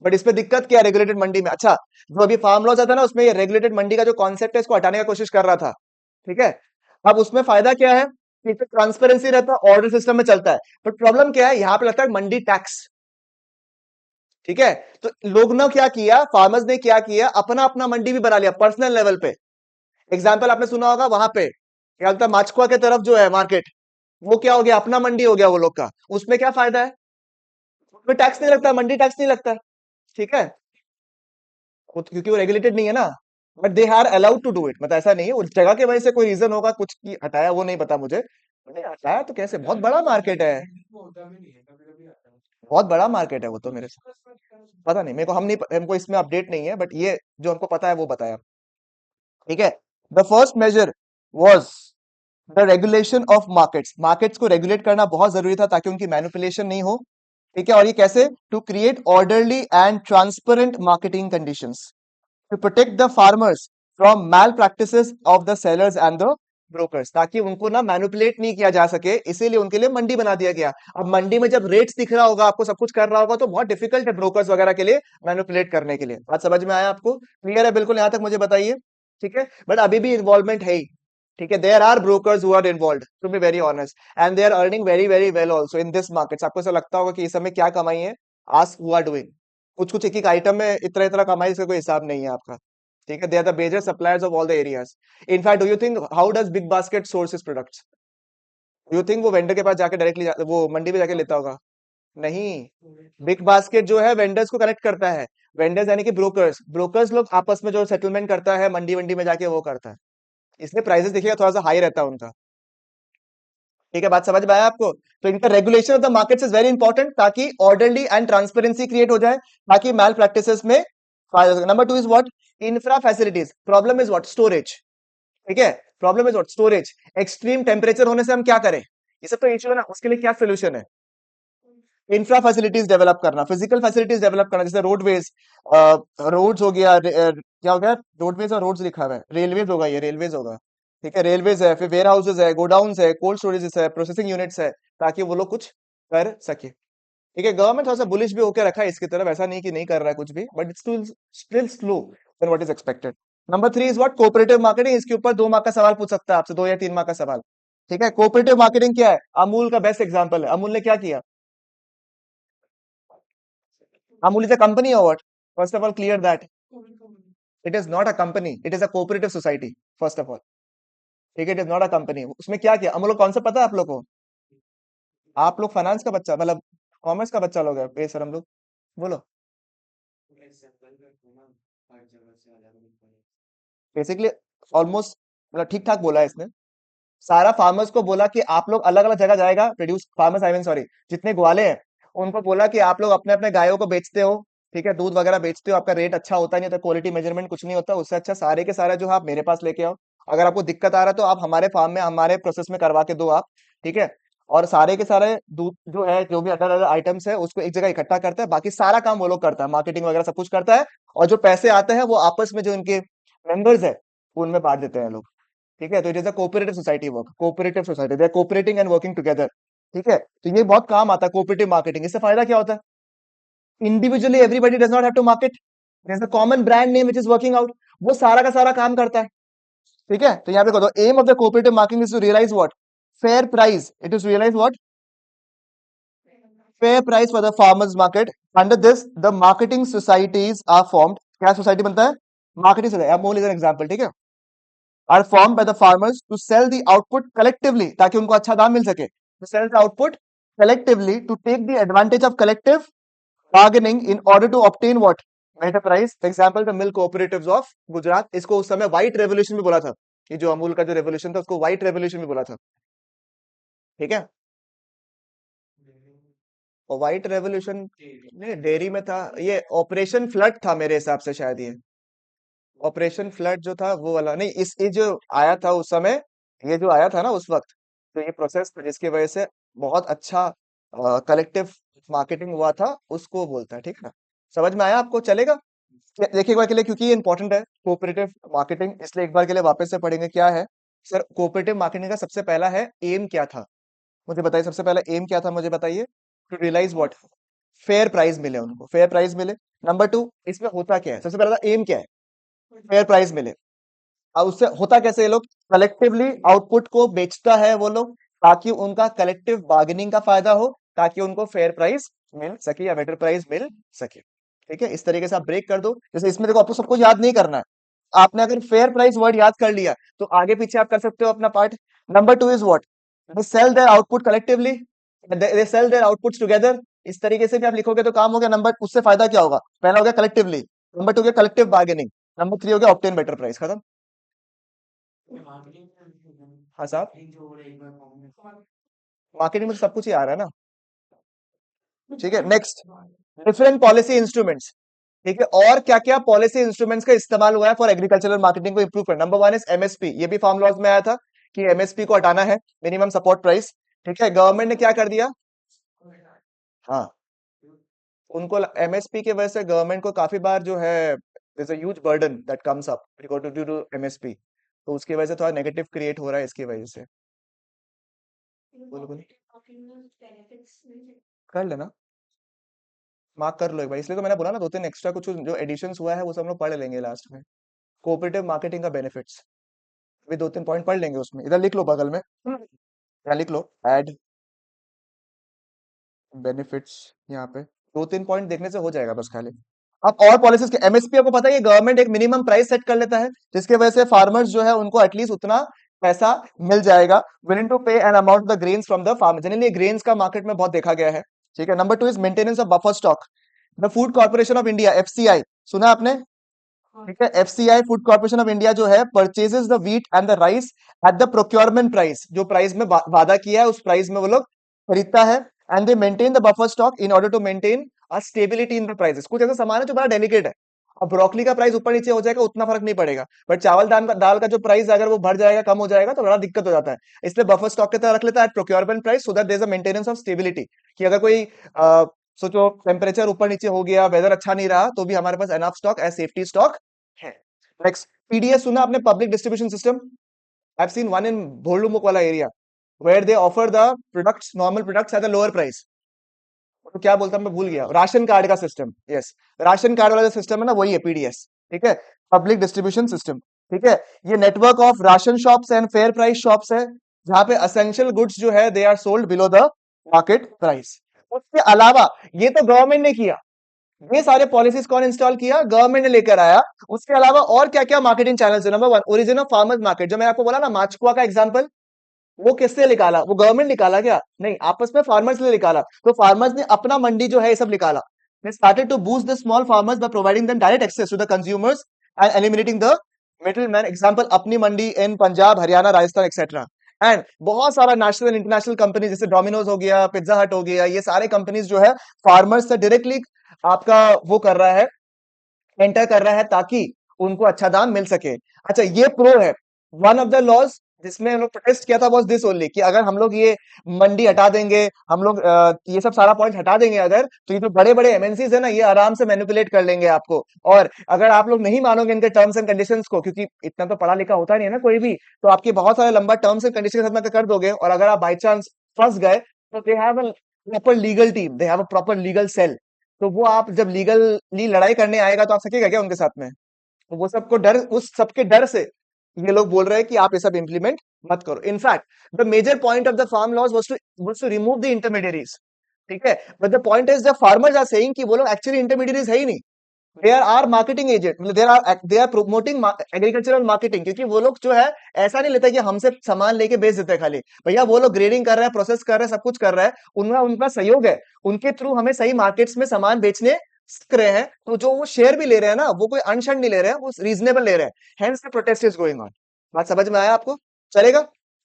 बट इसमें दिक्कत क्या है रेगुलेटेड मंडी में? अच्छा, जो अभी फार्म लॉ था ना, उसमें ये रेगुलेटेड मंडी का जो कॉन्सेप्ट है इसको हटाने का कोशिश कर रहा था। ठीक है। अब उसमें फायदा क्या है कि ट्रांसपेरेंसी रहता है, ऑर्डर सिस्टम में चलता है। बट प्रॉब्लम क्या है, यहाँ पे लगता है मंडी टैक्स। ठीक है। तो लोग ने क्या किया, फार्मर्स ने क्या किया, अपना अपना मंडी भी बना लिया पर्सनल लेवल पे। एग्जाम्पल आपने सुना होगा वहां पे क्या बोलता है, माचकुआ के तरफ जो है मार्केट, वो क्या हो गया, अपना मंडी हो गया वो लोग का। उसमें क्या फायदा है, उसमें टैक्स नहीं लगता, मंडी टैक्स नहीं लगता। ठीक है। क्योंकि वो रेगुलेटेड नहीं है ना। But they are allowed to do it, मतलब ऐसा नहीं है उस जगह के वजह से कोई रीजन होगा कुछ की हटाया, वो नहीं पता मुझे। नहीं हटाया तो कैसे, बहुत बड़ा मार्केट है। बहुत बड़ा मार्केट है वो तो, मेरे से पता नहीं, मेरे को हम नहीं, हमको इसमें अपडेट नहीं है, बट ये जो हमको पता है वो बताया। ठीक है। The first measure was the regulation of markets. Markets को रेगुलेट करना बहुत जरूरी था ताकि उनकी मैनिपुलेशन नहीं हो। ठीक है। और ये कैसे, to create orderly and transparent marketing conditions, to protect the farmers from malpractices of the sellers and the brokers, ताकि उनको ना मैनिपुलेट नहीं किया जा सके, इसीलिए उनके लिए मंडी बना दिया गया। अब मंडी में जब रेट्स दिख रहा होगा आपको, सब कुछ कर रहा होगा, तो बहुत डिफिकल्ट है ब्रोकर्स वगैरह के लिए मैनिपुलेट करने के लिए। बात समझ में आया आपको? क्लियर है बिल्कुल यहां तक, मुझे बताइए। ठीक है। बट अभी भी इन्वॉल्वमेंट है ही। ठीक है। There are brokers who are involve, to be very honest, and they are earning very very well also in this markets. आपको ऐसा लगता होगा कि इस समय क्या कमाई है, आस्क हु आर डूइंग। कुछ कुछ एक एक आइटम में इतना इतना कमाई, इसका कोई हिसाब नहीं है आपका। ठीक है। They are the major suppliers of all the areas. In fact do you think, how does BigBasket sources products? Do you think वो वेंडर के पास जाके डायरेक्टली वो मंडी पे जाके लेता होगा? नहीं। बिग बास्केट जो है वेंडर्स को कनेक्ट करता है। वेंडर्स यानी कि ब्रोकर्स, ब्रोकर्स लोग आपस में जो सेटलमेंट करता है मंडी वंडी में जाके वो करता है। इसलिए प्राइसेस देखिएगा थोड़ा सा हाई रहता है उनका। ठीक है। बात समझ में आया आपको? तो इनका regulation of the markets is very important, ताकि ऑर्डरली एंड ट्रांसपेरेंसी क्रिएट हो जाए, ताकि मैल प्रैक्टिसेस में फायदा हो सके। Number two is what, infra facilities. Problem is what, storage. ठीक है। Problem is what, storage. Extreme temperature होने से हम क्या करें, ये सब तो इश्यू है ना, उसके लिए क्या सोल्यूशन है? इंफ्रा फैसिलिटीज डेवलप करना, फिजिकल फैसिलिटीज डेवलप करना, जैसे रोडवेज, रोड्स हो गया, क्या हो गया, रोडवेज और रोड्स लिखा हुआ है, रेलवेज होगा, ये रेलवेज होगा। ठीक है। रेलवेज है, फिर वेयर हाउसेज है, गोडाउन्स है, कोल्ड स्टोरेजेस है, प्रोसेसिंग यूनिट्स है, ताकि वो लोग कुछ कर सके। ठीक है। गवर्नमेंट थोड़ा सा बुलिश भी होकर रखा है इसकी तरफ, ऐसा नहीं कि नहीं कर रहा है कुछ भी, but it's still slow than what is expected. Number three is what, cooperative marketing. इसके ऊपर 2 मार्क का सवाल पूछ सकता है आपसे, 2 या 3 मार्क का सवाल। ठीक है। कोऑपरेटिव मार्केटिंग क्या है, अमूल का बेस्ट एग्जांपल है। अमूल ने क्या किया? अमूल इज अ कंपनी और what? First of all clear that it is not a company, it is a cooperative society, first of all. ठीक है। It is not a company. उसमें क्या किया अमूल, कौन सा पता है आप लोग को? आप लोग फाइनेंस का बच्चा, मतलब कॉमर्स का बच्चा लोग है बेशरम लोग। बोलो। बेसिकली ऑलमोस्ट, मतलब ठीक ठाक बोला है इसने। सारा फार्मर्स को बोला कि आप लोग अलग अलग जगह जाएगा, produce farmers I mean sorry, जितने ग्वाले हैं उनको बोला कि आप लोग अपने अपने गायों को बेचते हो। ठीक है। दूध वगैरह बेचते हो, आपका रेट अच्छा होता नहीं होता, क्वालिटी मेजरमेंट कुछ नहीं होता, उससे अच्छा सारे के सारे जो है आप मेरे पास लेके आओ। अगर आपको दिक्कत आ रहा है तो आप हमारे फार्म में हमारे प्रोसेस में करवा के दो आप। ठीक है। और सारे के सारे दूध जो है, जो भी अदर अदर आइटम्स है, उसको एक जगह इकट्ठा करता है, बाकी सारा काम वो लोग करता है, मार्केटिंग वगैरह सब कुछ करता है। और जो पैसे आते हैं वो आपस में जो इनके मेंबर्स है उनमें बांट देते हैं लोग। ठीक है। तो it is a cooperative society work, cooperative society, they are cooperating and working together. ठीक है। तो ये बहुत काम आता है कोऑपरेटिव मार्केटिंग। इससे फायदा क्या होता है, individually everybody does not have to market, there is a common brand name which is working out, वो सारा का सारा काम करता है। ठीक है। तो यहाँ पे कह दो, aim of the cooperative marketing is to realise what, fair price, it is realise what, fair price for the farmers market. Under this, the marketing societies are formed. क्या सोसाइटी बनता है, marketing society. Amul is an example. ठीक है। Are form by the farmers to sell the output collectively, ताकि उनको अच्छा दाम मिल सके, to sell the output collectively, to take the advantage of collective bargaining in order to obtain what, better price. For example the milk cooperatives of Gujarat, इसको उस समय white revolution भी बोला था। ये जो अमूल का जो रेवोल्यूशन था उसको व्हाइट रेवोल्यूशन भी बोला था। ठीक है। और व्हाइट रेवोल्यूशन नहीं, डेयरी में था, ये ऑपरेशन फ्लड था मेरे हिसाब से शायद, ये ऑपरेशन फ्लड जो था वो वाला नहीं, इस ये जो आया था उस समय, ये जो आया था ना उस वक्त, तो ये प्रोसेस जिसकी वजह से बहुत अच्छा कलेक्टिव मार्केटिंग हुआ था, उसको बोलता है। ठीक है ना? समझ में आया आपको, चलेगा? देखिए एक बार के लिए, क्योंकि ये इंपॉर्टेंट है कोऑपरेटिव मार्केटिंग, इसलिए एक बार के लिए वापस से पढ़ेंगे क्या है। सर कोऑपरेटिव मार्केटिंग का सबसे पहला है एम क्या था, मुझे बताइए सबसे पहला एम क्या था, मुझे बताइए। To realise what, fair price मिले उनको, फेयर प्राइस मिले। नंबर टू, इसमें होता क्या है, सबसे पहला एम क्या है, फेयर प्राइस मिले। और उससे होता कैसे, ये लोग कलेक्टिवली आउटपुट को बेचता है वो लोग, ताकि उनका कलेक्टिव बार्गेनिंग का फायदा हो, ताकि उनको फेयर प्राइस मिल सके या बेटर प्राइस मिल सके। ठीक है, इस तरीके से आप ब्रेक कर दो। जैसे इसमें देखो, आपको सब कुछ याद नहीं करना है। आपने अगर फेयर प्राइस वर्ड याद कर लिया तो आगे पीछे आप कर सकते हो अपना part. Number two is what, they sell their output collectively, they sell their outputs together. इस तरीके से भी आप लिखोगे तो काम हो गया। नंबर, उससे फायदा क्या होगा, पहला हो गया कलेक्टिवली, नंबर टू हो गया कलेक्टिव बार्गेनिंग, नंबर थ्री हो गया ऑब्टेन बेटर प्राइस, खत्म। हाँ साहब, मार्केटिंग में तो सब कुछ ही आ रहा है ना। ठीक है, नेक्स्ट, डिफरेंट पॉलिसी इंस्ट्रूमेंट्स। ठीक है, और क्या क्या पॉलिसी इंस्ट्रूमेंट्स का इस्तेमाल हुआ है फॉर एग्रीकल्चरल मार्केटिंग को इंप्रूव करना। नंबर वन इज एमएसपी, ये भी फार्म लॉज में आया था कि एमएसपी को हटाना है, मिनिमम सपोर्ट प्राइस। ठीक है, गवर्नमेंट ने क्या कर दिया, हाँ, उनको एमएसपी के वजह से गवर्नमेंट को काफी बार जो है there's a huge burden that comes up due to MSP, तो उसकी वजह से थोड़ा नेगेटिव क्रिएट हो रहा है इसकी वजह से। बोलो बोलो, कर लेना, मार्क कर लो एक बार, इसलिए तो मैंने बोला ना, दो तीन एक्स्ट्रा कुछ जो एडिशंस हुआ है वो सब हम लोग पढ़ लेंगे लास्ट में। कोऑपरेटिव मार्केटिंग का बेनिफिट्स, भी दो तीन पॉइंट पढ़ लेंगे उसमें, इधर लिख लो बगल में, यहाँ लिख लो एड बेनिफिट्स, यहाँ पे दो तीन पॉइंट देखने से हो जाएगा बस खाली। अब और पॉलिसीज के, एमएसपी आपको पता है ये गवर्नमेंट एक मिनिमम प्राइस सेट कर लेता है, जिसके वजह से फार्मर्स जो है उनको एटलीस्ट उतना पैसा मिल जाएगा, willing to pay an amount the grains from the farm. Generally grains का मार्केट में बहुत देखा गया है। ठीक है, number two is maintenance of buffer stock. The Food Corporation of India, FCI, सुना आपने। ठीक है, FCI Food Corporation of India जो है purchases the wheat and the rice at the procurement price, जो प्राइस में वादा किया है उस प्राइस में वो लोग खरीदता है। And they maintain the buffer stock in order to maintain a stability in the prices. कुछ ऐसा सामान है जो बड़ा डेलिकेट है, अब ब्रोकली का प्राइस ऊपर नीचे हो जाएगा उतना फर्क नहीं पड़ेगा, बट चावल दाल का जो प्राइस अगर वो बढ़ जाएगा कम हो जाएगा तो बड़ा दिक्कत हो जाता है। इसलिए बफर स्टॉक की तरह रख लेता है procurement price, so that there is a maintenance of stability, कि अगर कोई सोचो टेम्परेचर ऊपर नीचे हो गया, वेदर अच्छा नहीं रहा, तो भी हमारे पास enough stock as safety stock है। नेक्स्ट, पीडीएस सुना आपने, public distribution system. I have seen one in Bholumukh वाला area, where they offer the products, normal products at a lower price. तो क्या बोलता, मैं भूल गया, राशन कार्ड का सिस्टम, यस, राशन कार्ड वाला जो सिस्टम है ना वही है पीडीएस। ठीक है, पब्लिक डिस्ट्रीब्यूशन सिस्टम। ठीक है, ये network of ration shops and fair price shops है, जहां पे असेंशियल गुड्स जो है they are sold below the market price. उसके अलावा ये तो गवर्नमेंट ने किया, ये सारे पॉलिसीज कौन इंस्टॉल किया, गवर्नमेंट ने लेकर आया। उसके अलावा और क्या क्या मार्केटिंग चैनल्स है, number one origin of farmers market, जो मैं आपको बोला ना माचकुआ का एग्जांपल, वो किससे निकाला, वो गवर्नमेंट निकाला क्या, नहीं, आपस में फार्मर्स ने निकाला। तो फार्मर्स ने अपना मंडी जो है ये सब निकाला। they started to boost the small farmers by providing them direct access to the consumers and eliminating the middleman, example अपनी मंडी इन पंजाब हरियाणा राजस्थान एक्सेट्रा। एंड बहुत सारा नेशनल इंटरनेशनल कंपनी जैसे डोमिनोज हो गया, पिज्जा हट हो गया, ये सारे कंपनीज जो है फार्मर्स से डायरेक्टली आपका वो कर रहा है, एंटर कर रहा है, ताकि उनको अच्छा दाम मिल सके। अच्छा, ये प्रो है। वन ऑफ द लॉज जिसमें हम लोग प्रोटेस्ट किया था वाज दिस ओनली, कि अगर हम लोग ये मंडी हटा देंगे, हम लोग ये सब सारा पॉइंट हटा देंगे अगर, तो ये जो बड़े बड़े एमएनसीज है ना ये आराम से मैनिपुलेट कर लेंगे आपको। और अगर आप लोग नहीं मानोगे इनके टर्म्स एंड कंडीशंस को, क्योंकि इतना तो पढ़ा लिखा होता नहीं है ना कोई भी, तो आपके बहुत सारे लंबा टर्म्स एंड कंडीशन के साथ में कर दोगे, और अगर आप बाई चांस फंस गए, तो they have a proper legal team, they have a proper legal cell. तो वो आप जब लीगली लड़ाई करने आएगा तो आप सकेगा क्या उनके साथ में, तो वो सबको डर, उस सबके डर से ये लोग बोल रहे हैं कि आप ये सब इंप्लीमेंट मत करो। In fact the major point of the farm laws was to remove the intermediaries. ठीक है, but the point is the farmers are saying कि वो लोग एक्चुअली इंटरमीडियरीज है ही नहीं, देयर आर मार्केटिंग एजेंट, मतलब they are promoting agricultural marketing, क्योंकि वो लोग जो है ऐसा नहीं लेते कि हमसे सामान लेके बेच देते हैं खाली, भैया वो लोग ग्रेडिंग कर रहे हैं, प्रोसेस कर रहे हैं, सब कुछ कर रहा है, उनका उनका सहयोग है, उनके थ्रू हमें सही मार्केट्स में सामान बेचने सीख रहे हैं, तो जो वो शेयर भी ले रहे हैं ना, वो कोई अनशन नहीं ले रहे हैं, वो रीजनेबल ले रहे हैं, hence the protest is going on. बात समझ में आया आपको, चलेगा,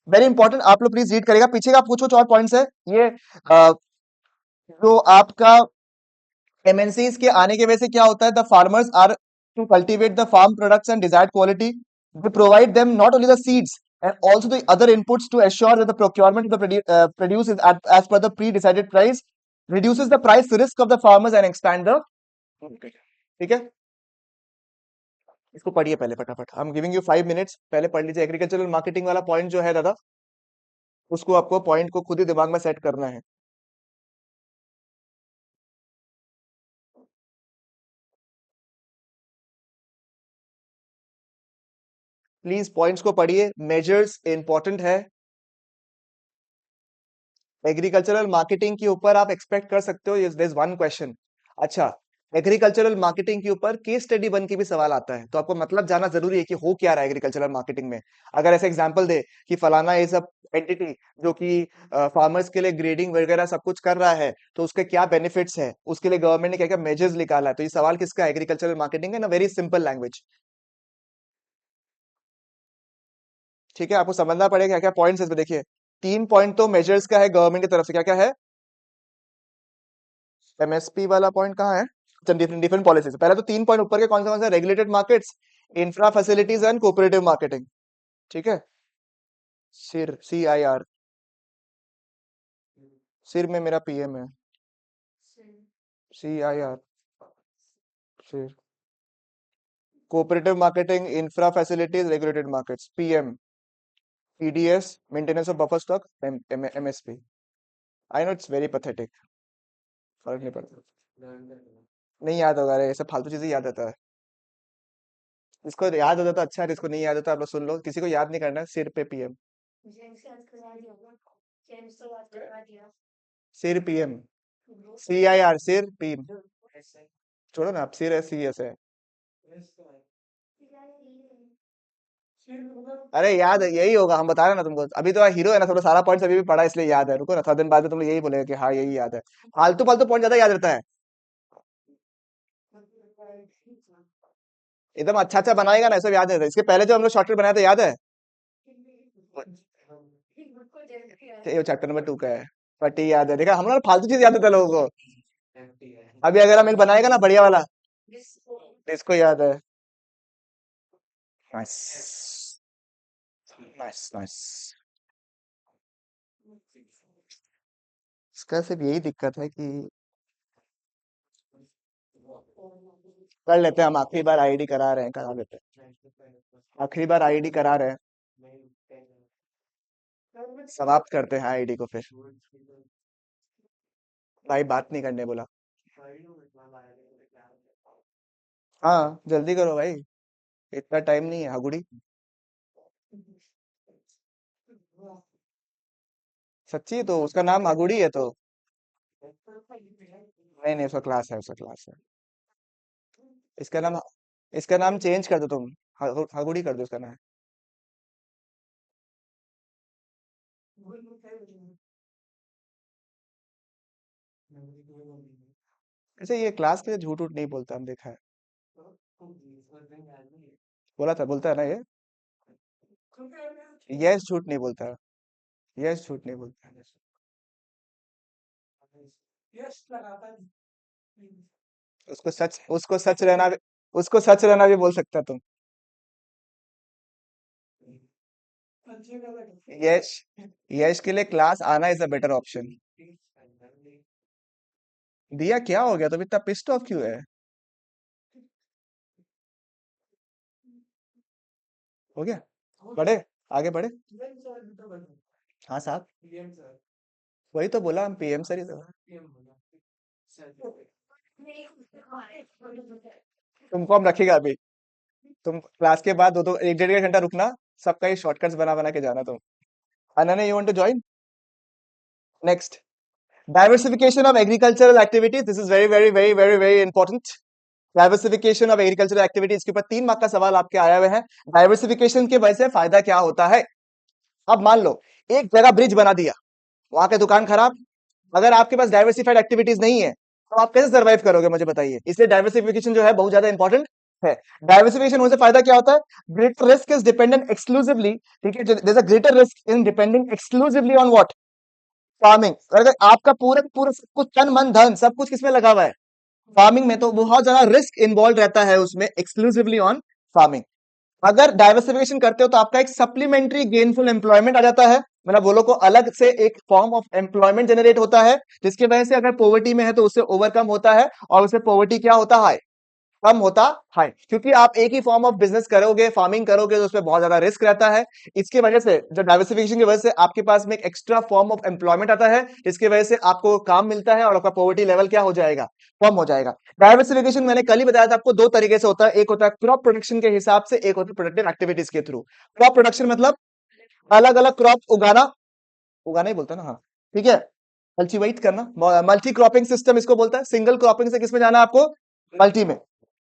वेरी इंपॉर्टेंट, आप लोग प्लीज रीड करेगा, पीछे का कुछ कुछ और पॉइंट्स है ये। अ, जो आपका एमएनसीज के आने की वजह से क्या होता है, the farmers are to cultivate the farm products and desired quality, they provide them not only the seeds and also the other inputs to assure that the procurement of the produce is as per the pre-decided price, reduces the price risk of the farmers and expand the, ठीक है, इसको पढ़िए पहले फटाफट, I am giving you 5 minutes, पहले पढ़ लीजिए agricultural marketing वाला पॉइंट जो है दादा, उसको आपको पॉइंट को खुद ही दिमाग में सेट करना है। प्लीज पॉइंट्स को पढ़िए, मेजर्स इंपॉर्टेंट है। एग्रीकल्चरल मार्केटिंग के ऊपर आप एक्सपेक्ट कर सकते हो, देयर इज वन क्वेश्चन। अच्छा, एग्रीकल्चरल मार्केटिंग के ऊपर केस स्टडी बन के भी सवाल आता है, तो आपको मतलब जानना जरूरी है कि हो क्या रहा है एग्रीकल्चरल मार्केटिंग में। अगर ऐसे एग्जांपल दे कि फलाना ये सब एंटिटी जो कि फार्मर्स के लिए ग्रेडिंग वगैरह सब कुछ कर रहा है, तो उसके क्या बेनिफिट्स है, उसके लिए गवर्नमेंट ने क्या क्या मेजर्स निकाला है, तो ये सवाल किसका, एग्रीकल्चरल मार्केटिंग है ना, वेरी सिंपल लैंग्वेज। ठीक है, आपको समझना पड़ेगा क्या क्या पॉइंट्स है इसमें। देखिए, 3 पॉइंट तो मेजर्स का है गवर्नमेंट की तरफ से, क्या क्या है। एमएसपी वाला पॉइंट कहाँ है, डिफरेंट डिफरेंट पॉलिसीज। पहले तो 3 पॉइंट ऊपर के कौन से, regulated markets, infra facilities and cooperative marketing. ठीक है, CIR, सिर में मेरा PM है, CIR, सिर, cooperative marketing, infra facilities, regulated markets, PM, EDS, maintenance of buffer stock, MSP। I know it's very pathetic, फर्क नहीं पड़ता, नहीं याद होगा रे, ये सब फालतू चीजें याद रहता है। इसको याद होता तो अच्छा है, इसको नहीं याद होता आप लोग सुन लो, किसी को याद नहीं करना है, सिर पे PM, सिर PM, CIR, सिर PM, छोड़ो ना, आप सिर है, CS है। अरे याद है, यही होगा, हम बता रहे हैं ना तुमको, अभी तो हीरो है ना, थोड़ा सारा पॉइंट्स अभी भी पढ़ा है, इसलिए याद है। रुको ना, थोड़ा दिन बाद में तुम लोग यही बोलेगा कि हाँ यही याद है। फालतू फालतू पॉइंट ज्यादा याद रहता है। एकदम अच्छा अच्छा बनाएगा ना, सब याद रहता है। इसके पहले जो हम लोग शॉर्टकट बनाया था, याद है। ये चैप्टर नंबर 2 का है, बट ये याद है, देखा हम लोग फालतू चीज याद रहता है लोगों को। अभी अगर हम एक बनाएगा ना बढ़िया वाला, तो इसको याद है। Nice, nice, nice. इसका सिर्फ यही दिक्कत है कि कर लेते हैं हम, आखिरी बार आईडी करा रहे हैं, करा लेते हैं, आखिरी बार आईडी करा रहे हैं, समाप्त करते हैं आईडी को फिर। भाई बात नहीं करने बोला। हाँ जल्दी करो भाई, इतना टाइम नहीं है हगुड़ी। सच्ची, तो उसका नाम हगुड़ी है तो। नहीं नहीं, उसका क्लास है, उसका क्लास है। इसका नाम, इसका नाम चेंज कर दो तुम, हगुड़ी कर दो इसका नाम। अच्छा, ये क्लास के लिए झूठ उठ नहीं बोलता, हम देखा है। बोला था, बोलता है ना ये। यस, झूठ नहीं बोलता, यस झूठ नहीं बोलता। उसको सच रहना भी, उसको सच रहना भी बोल सकता है तुम। यश, यश के लिए क्लास आना इज अ बेटर ऑप्शन। दिया क्या हो गया, तुम इतना पिस्ड ऑफ क्यों है। हो गया, बढ़े, आगे बढ़े। हाँ साहब, वही तो बोला, हम PM सर ही तो। तुमको हम रखेगा अभी, तुम क्लास के बाद दो दो एक डेढ़ घंटा रुकना, सबका ये शॉर्टकट्स बना बना के जाना तुम। Ananya, you want to join. Next, diversification of agricultural activities, this is very very very very very important. Diversification of agricultural activities के ऊपर 3 मार्क का सवाल आपके आए हुए हैं। डाइवर्सिफिकेशन के वजह से फायदा क्या होता है। अब मान लो एक जगह ब्रिज बना दिया, वहां के दुकान खराब, अगर आपके पास डाइवर्सिफाइड एक्टिविटीज नहीं है, तो आप कैसे सर्वाइव करोगे, मुझे बताइए। इसलिए डाइवर्सिफिकेशन जो है बहुत ज्यादा इंपॉर्टेंट है। डाइवर्सिफिकेशन होने से फायदा क्या होता है, greater risk is dependent exclusively, ठीक है, there is a greater risk in depending exclusively on what, farming. अगर आपका पूरा पूरा सब कुछ तन मन धन सब कुछ किसमें लगा हुआ है, फार्मिंग में, तो बहुत ज्यादा रिस्क इन्वॉल्व रहता है उसमें, एक्सक्लूसिवली ऑन फार्मिंग। अगर डाइवर्सिफिकेशन करते हो तो आपका एक सप्लीमेंट्री गेनफुल एम्प्लॉयमेंट आ जाता है, मतलब वो लोग को अलग से एक फॉर्म ऑफ एम्प्लॉयमेंट जनरेट होता है, जिसकी वजह से अगर पॉवर्टी में है तो उससे ओवरकम होता है, और उससे पॉवर्टी क्या होता है, कम होता है, क्योंकि आप एक ही फॉर्म ऑफ बिजनेस करोगे, फार्मिंग करोगे, तो उसमें बहुत ज्यादा रिस्क रहता है। इसकी वजह से, जो डाइवर्सिफिकेशन की वजह से आपके पास में एक एक्स्ट्रा फॉर्म ऑफ एम्प्लॉयमेंट आता है, इसकी वजह से आपको काम मिलता है और आपका पॉवर्टी लेवल क्या हो जाएगा, कम हो जाएगा। डाइवर्सिफिकेशन मैंने कल ही बताया था आपको, दो तरीके से होता है। एक होता है क्रॉप प्रोडक्शन के हिसाब से, एक होता है प्रोडक्टिव एक्टिविटीज के थ्रू। क्रॉप प्रोडक्शन मतलब अलग अलग क्रॉप उगाना, उगाना ही बोलता है ना, हाँ ठीक है, कल्टीवेट करना, मल्टी क्रॉपिंग सिस्टम इसको बोलता है। सिंगल क्रॉपिंग से किसमें जाना है आपको, मल्टी में।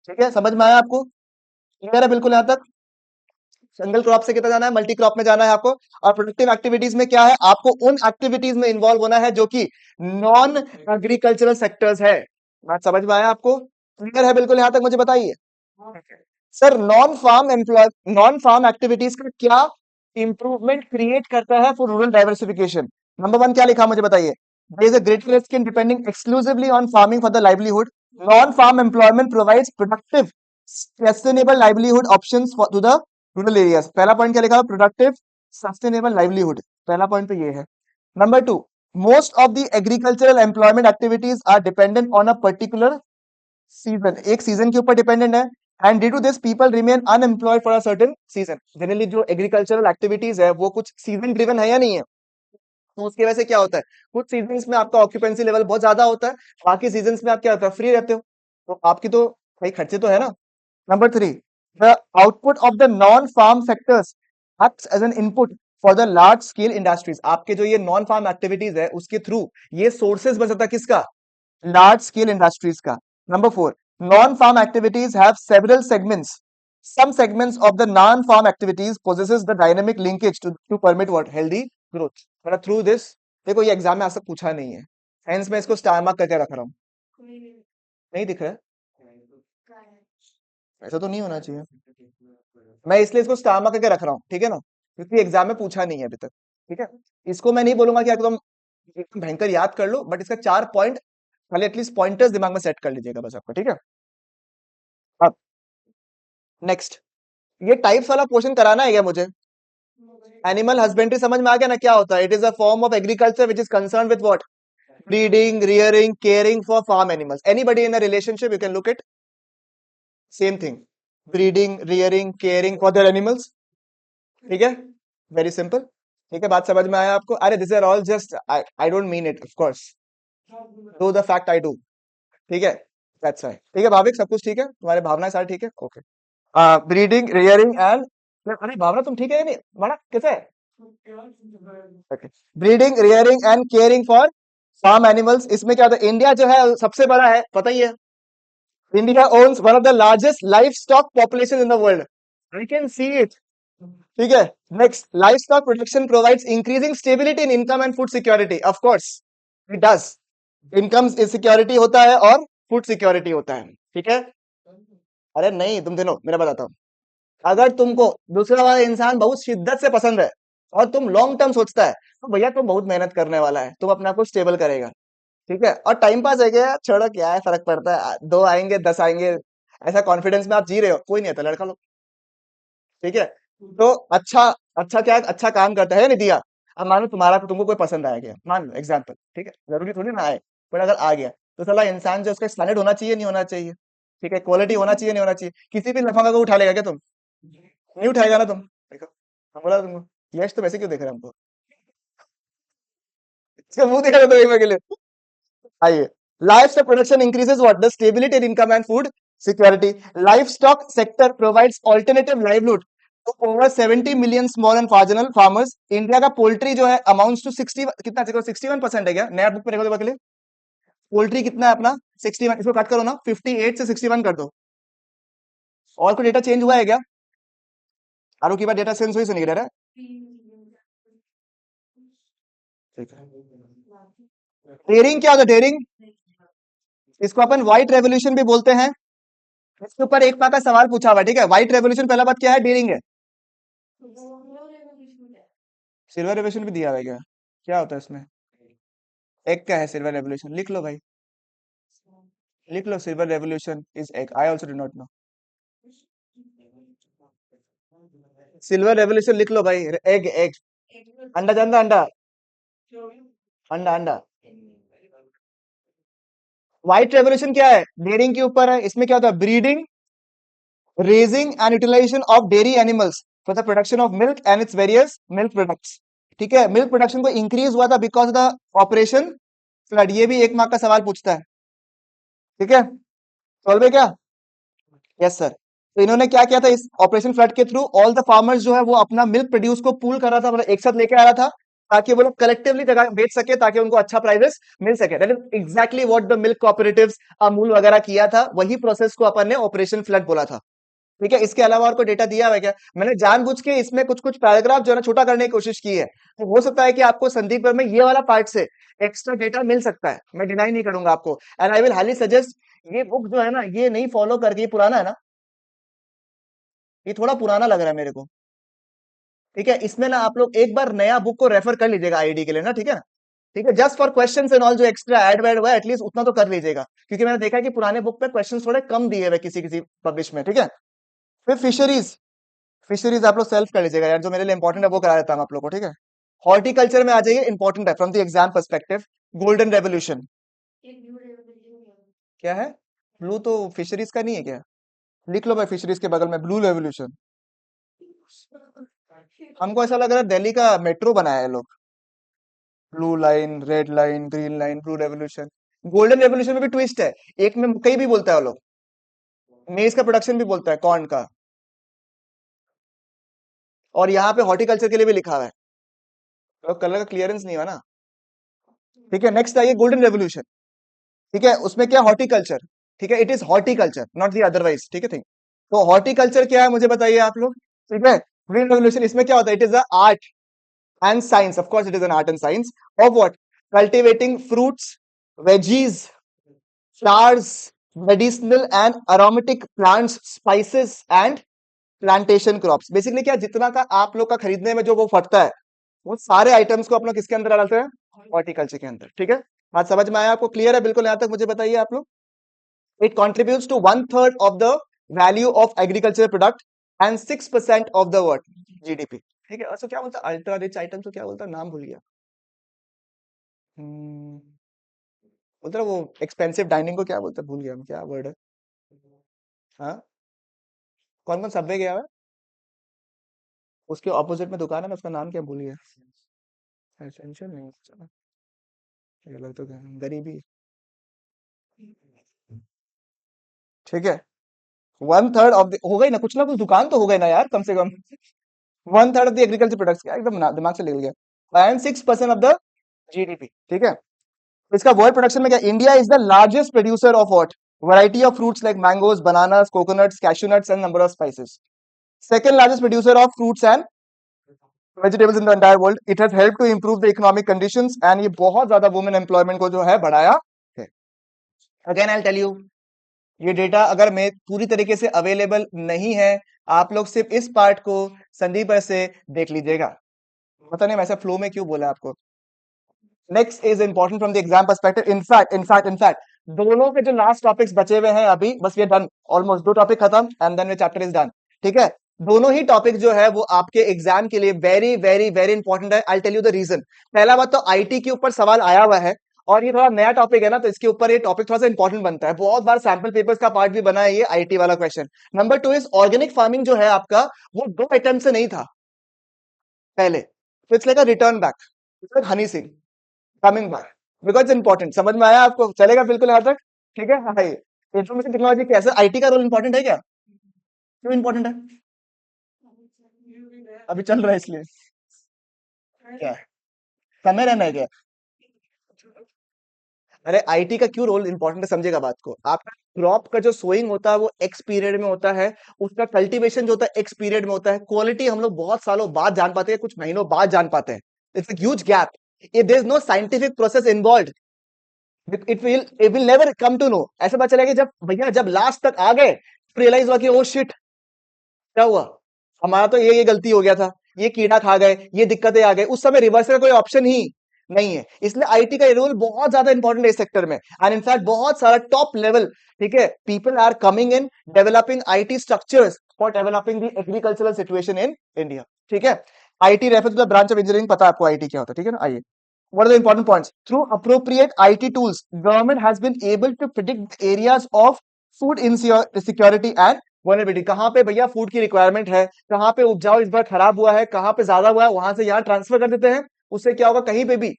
ठीक है, समझ में आया आपको, क्लियर है बिल्कुल यहाँ तक। सिंगल क्रॉप से कितना जाना है, मल्टी क्रॉप में जाना है आपको। और प्रोडक्टिव एक्टिविटीज में क्या है, आपको उन एक्टिविटीज में इन्वॉल्व होना है जो कि नॉन एग्रीकल्चरल सेक्टर्स है। बात समझ में आया आपको, क्लियर है बिल्कुल यहाँ तक, मुझे बताइए। सर नॉन फार्म एक्टिविटीज का क्या इंप्रूवमेंट क्रिएट करता है for rural diversification. Number one क्या लिखा मुझे बताइए। There is a greater risk in depending exclusively on farming for the livelihood. Non farm employment provides productive sustainable livelihood options to the rural areas. पहला point क्या लिखा है, productive sustainable livelihood, पहला point तो ये है। Number two, most of the agricultural employment activities are dependent on a particular season, एक season के ऊपर डिपेंडेंट है। And due to this people remain unemployed for a certain season. Generally जो agricultural activities है वो कुछ सीजन ड्रिवन है या नहीं है, तो उसकी वजह से क्या होता है, कुछ सीजन्स में आपका ऑक्यूपेंसी लेवल बहुत ज्यादा होता है, बाकी सीजन्स में आप क्या होता है, फ्री रहते हो, तो आपकी तो भाई खर्चे तो है ना। Number three, the output of the non farm sectors acts as an input for the large scale industries. आपके जो ये नॉन फार्म एक्टिविटीज है उसके थ्रू ये सोर्सेज बन सकता है किसका, large scale industries का। Number four, non-farm activities have several segments. Some segments of the non-farm activities possesses the dynamic linkage to permit what, healthy growth. मतलब through this, देखो ये एग्जाम में आज तक पूछा नहीं है, हेंस मैं इसको स्टार मार्क करके रख रहा हूँ। नहीं दिख रहा है, ऐसा तो नहीं होना चाहिए, मैं इसलिए इसको स्टार मार्क करके रख रहा हूँ, ठीक है ना, क्योंकि एग्जाम में पूछा नहीं है अभी तक। ठीक है, इसको मैं नहीं बोलूंगा कि एकदम एकदम भयंकर याद कर लो, बट इसका चार पॉइंट खाली एटलीस्ट पॉइंटर्स दिमाग में सेट कर लीजिएगा बस आपको, ठीक है। अब नेक्स्ट, ये टाइप्स वाला क्वेश्चन कराना है क्या मुझे। एनिमल हस्बेंड्री समझ में आ गया ना क्या होता है, it is a form of agriculture which is concern with what, breeding, rearing, caring for farm animals. Anybody in a relationship you can look it, same thing, breeding, rearing, caring for their animals. ठीक है, very simple. ठीक है, बात समझ में आया आपको। अरे this are all just, I don't mean it of course, do the fact I do. ठीक है, दैट्स राइट। ठीक है भाविक, सब कुछ ठीक है, तुम्हारे भावनाएं सारे ठीक है, ओके। ब्रीडिंग, रियरिंग एंड, अरे भावना तुम ठीक है या नहीं, माना कैसे है, okay. Breeding, rearing and caring for farm animals, इसमें क्या होता है, इंडिया जो है सबसे बड़ा है, पता ही है। India owns one of the largest livestock population in the world, I can see it. ठीक है, next, livestock protection provides increasing stability in income and food security, of course it does. Income security होता है और food security होता है, ठीक है। अरे नहीं, तुम देखो मेरा बताता हूँ, अगर तुमको दूसरा वाला इंसान बहुत शिद्दत से पसंद है और तुम लॉन्ग टर्म सोचता है, तो भैया तुम बहुत मेहनत करने वाला है, तुम अपने आप को स्टेबल करेगा। ठीक है, और टाइम पास है क्या, छोड़ो क्या है फर्क पड़ता है, दो आएंगे दस आएंगे, ऐसा कॉन्फिडेंस में आप जी रहे हो, कोई नहीं आता, लड़का लो। ठीक है, तो अच्छा, अच्छा क्या अच्छा काम करता है नहीं दिया। अब मानो तुम्हारा तुमको कोई पसंद आ गया, मान लो एग्जाम्पल, ठीक है, जरूरी थोड़ी ना आए, पर अगर आ गया तो साला इंसान जो उसका स्टैंडर्ड होना चाहिए नहीं होना चाहिए, ठीक है, क्वालिटी होना चाहिए नहीं होना चाहिए। किसी भी लफंगा को उठा लेगा क्या तुम, नहीं उठाएगा ना तुम, देखो हम बोला तुमको, यश तो वैसे क्यों देख रहे हैं हमको, इसका मुंह देखा था एक के लिए। आइए, livestock production increases what, the stability in income and food security. Livestock sector provides alternative livelihood to over 70 million small and marginal farmers. India का पोल्ट्री जो है अमाउंट्स टू 60, कितना, 61% है क्या, नया बुक पे देखो तो, पोल्ट्री कितना है अपना, 61, इसको कट करो ना, 58 से 61 कर दो। और कोई डेटा चेंज हुआ है क्या, आरो की बात डेटा चेंज हुई से नहीं रहा है, ठीक है। टेयरिंग क्या होता है, टेयरिंग, इसको अपन व्हाइट रेवोल्यूशन भी बोलते हैं। इसके ऊपर एक मार्क का सवाल पूछा हुआ है, ठीक है, व्हाइट रेवोल्यूशन पहला बात क्या है, टेयरिंग है। सिल्वर रेवोल्यूशन भी दिया हुआ है क्या, क्या होता है इसमें, एक क्या है सिल्वर रेवोल्यूशन, लिख लो भाई, लिख लो, silver revolution is egg, I also do not know. Silver revolution लिख लो भाई, एग एग, अंडा अंडा अंडा, अंडा अंडा, व्हाइट रेवोल्यूशन क्या है? डेयरिंग के ऊपर है। इसमें क्या होता है? Breeding, raising and utilisation of dairy animals for the production of milk and its various milk products. ठीक है, मिल्क प्रोडक्शन को इंक्रीज हुआ था because of the Operation Flood. ये भी एक मार्क का सवाल पूछता है। ठीक है, सॉल्व है क्या? Yes sir. तो इन्होंने क्या किया था इस ऑपरेशन फ्लड के थ्रू? ऑल द फार्मर्स जो है वो अपना मिल्क प्रोड्यूस को पूल कर रहा था, मतलब एक साथ लेके आ रहा था, ताकि वो लोग कलेक्टिवली जगह बेच सके, ताकि उनको अच्छा प्राइसेस मिल सके। That is exactly what the milk cooperatives, Amul वगैरह किया था। वही प्रोसेस को अपन ने ऑपरेशन फ्लड बोला था। ठीक है, इसके अलावा और कोई डेटा दिया हुआ है क्या? मैंने जानबूझ के इसमें कुछ कुछ पैराग्राफ जो है ना छोटा करने की कोशिश की है। तो हो सकता है कि आपको संदीप पर में ये वाला पार्ट से एक्स्ट्रा डेटा मिल सकता है, मैं डिनाई नहीं करूंगा आपको। And I will highly suggest, ये बुक जो है ना ये नहीं फॉलो करके, ये पुराना है ना, ये थोड़ा पुराना लग रहा है मेरे को। ठीक है, इसमें ना आप लोग एक बार नया बुक को रेफर कर लीजिएगा आईडी के लिए ना। ठीक है, ठीक है, just for questions and all, जो एक्स्ट्रा ऐड वैड हुआ है एटलीस्ट उतना तो कर लीजिएगा, क्योंकि मैंने देखा है कि पुराने बुक पे क्वेश्चंस थोड़े कम दिए हुए किसी किसी पब्लिश में। ठीक है, फिर फिशरीज, फिशरीज आप लोग सेल्फ कर लीजिएगा यार, जो मेरे लिए इंपॉर्टेंट है वो करा देता हूं आप लोग को। ठीक है, हॉर्टिकल्चर में आ जाइए, इंपॉर्टेंट है from the exam perspective. Golden revolution क्या है? ब्लू तो फिशरीज का नहीं है क्या? लिख लो भाई, फिशरीज के बगल में ब्लू रेवोल्यूशन। हमको ऐसा लग रहा है दिल्ली का मेट्रो बनाया है लोग। Blue line, red line, green line, blue revolution. Golden revolution में भी ट्विस्ट है। एक में कई भी बोलता है वो लोग, मेज का प्रोडक्शन भी बोलता है, कॉर्न का। और यहाँ पे हॉर्टिकल्चर के लिए भी लिखा हुआ है, तो कलर का क्लियरेंस नहीं हुआ ना। ठीक है, नेक्स्ट आइए गोल्डन रेवोल्यूशन। ठीक है, उसमें क्या? हॉर्टिकल्चर। ठीक है, it is horticulture not the otherwise. ठीक है, थिंक। तो हॉर्टिकल्चर क्या है मुझे बताइए आप लोग। ठीक है, ग्रीन रेवोल्यूशन इसमें क्या होता है? It is the art and science, of course it is an art and science of what? Cultivating fruits, veggies, flowers, medicinal and aromatic plants, spices and plantation crops. Basically क्या, जितना का आप लोग का खरीदने में जो वो फटता है, वो सारे आइटम्स को आप लोग किसके अंदर डालते हैं? हॉर्टिकल्चर के अंदर। ठीक है, बात समझ में आया आपको? क्लियर है बिल्कुल? यहां तक मुझे बताइए आप लोग। It contributes to 1/3 of the value of agriculture product and 6% of the world GDP. ठीक है, अच्छा क्या बोलता है अल्ट्रा रिच आइटम, तो क्या बोलता है, नाम भूल गया। हम्म, बोलता है वो एक्सपेंसिव डाइनिंग को क्या बोलते हैं, भूल गया मैं, क्या वर्ड है। हाँ, कौन कौन सबवे गया हुआ है? उसके ऑपोजिट में दुकान है, मैं उसका नाम क्या भूल गया। एसेंशियल नहीं, चलो, ये अलग तो क्या, गरीबी। ठीक है, 1/3 ऑफ हो गई ना कुछ दुकान तो हो गई ना यार, कम से कम 1/3 ऑफ द एग्रीकल्चर प्रोडक्ट्स, क्या एकदम दिमाग से निकल गया, एंड 6% ऑफ द जीडीपी। ठीक है, तो इसका वर्ल्ड प्रोडक्शन में क्या, India is the largest producer of what? Variety of fruits like mangoes, bananas, coconuts, cashew nuts and number of spices. Second largest producer of fruits and vegetables in the entire world. It has help to improve the economic conditions and ये बहुत ज्यादा women employment को जो है बढ़ाया है। Again I tell you, ये data अगर मैं पूरी तरीके से अवेलेबल नहीं है, आप लोग सिर्फ इस पार्ट को संदीप से देख लीजिएगा। पता नहीं मैं ऐसा फ्लो में क्यों बोला आपको। Next is important from the exam perspective. In fact दोनों के जो लास्ट टॉपिक्स बचे हुए हैं अभी, बस ये डन, ऑलमोस्ट दो टॉपिक खत्म एंड देन ये चैप्टर इज डन। ठीक है, दोनों ही टॉपिक जो है वो आपके एग्जाम के लिए वेरी वेरी वेरी इंपॉर्टेंट है। I tell you the reason. पहला बात तो आईटी के ऊपर सवाल आया हुआ है, और ये थोड़ा नया टॉपिक है ना, तो इसके ऊपर ये टॉपिक थोड़ा सा इंपॉर्टेंट बनता है। बहुत बार सैंपल पेपर्स का पार्ट भी बना है ये आईटी वाला question. Number two is organic farming जो है आपका, वो 2 अटेम्प्ट से नहीं था पहले, तो it's like a return back, Honey Singh coming back, because important. समझ में आया आपको? चलेगा बिल्कुल यहाँ तक? ठीक है, हाँ। इंफॉर्मेशन टेक्नोलॉजी कैसे आईटी का रोल इंपॉर्टेंट है क्या? क्यों इंपॉर्टेंट है? अभी चल रहा है इसलिए? क्या है, समय रहना है क्या? अरे आईटी का क्यों रोल इंपॉर्टेंट है, समझेगा बात को। आपका क्रॉप का जो सोइंग होता है वो एक्स पीरियड में होता है, उसका कल्टीवेशन जो होता है एक्स पीरियड में होता है, क्वालिटी हम लोग बहुत सालों बाद जान पाते हैं, कुछ महीनों बाद जान पाते हैं। It's a huge gap. If there is no scientific process involve, it will never come to know. ऐसा पता चलेगा जब भैया जब लास्ट तक आ गए, रियलाइज हुआ कि ओ शिट, क्या हुआ, हमारा तो ये गलती हो गया था, ये कीड़ा खा गए, ये दिक्कतें आ गई, उस समय रिवर्सल का कोई ऑप्शन ही नहीं है। इसलिए आईटी का रोल बहुत ज्यादा इंपॉर्टेंट है इस सेक्टर में, एंड इनफैक्ट बहुत सारा टॉप लेवल, ठीक है, people are coming in developing IT structures for developing the agricultural situation in India. ठीक है, IT refer to the branch of engineering. पता है आपको आईटी क्या होता है? ठीक है ना, आइए what are the important points? Through appropriate IT tools, government has been able to predict the areas of food insecurity and vulnerability. कहाँ पे भैया फूड की रिक्वायरमेंट है, कहाँ पे उपजाऊ इस बार खराब हुआ है, कहाँ पे ज्यादा हुआ है, वहां से यहाँ ट्रांसफर कर देते हैं. उससे क्या होगा, कहीं पे भी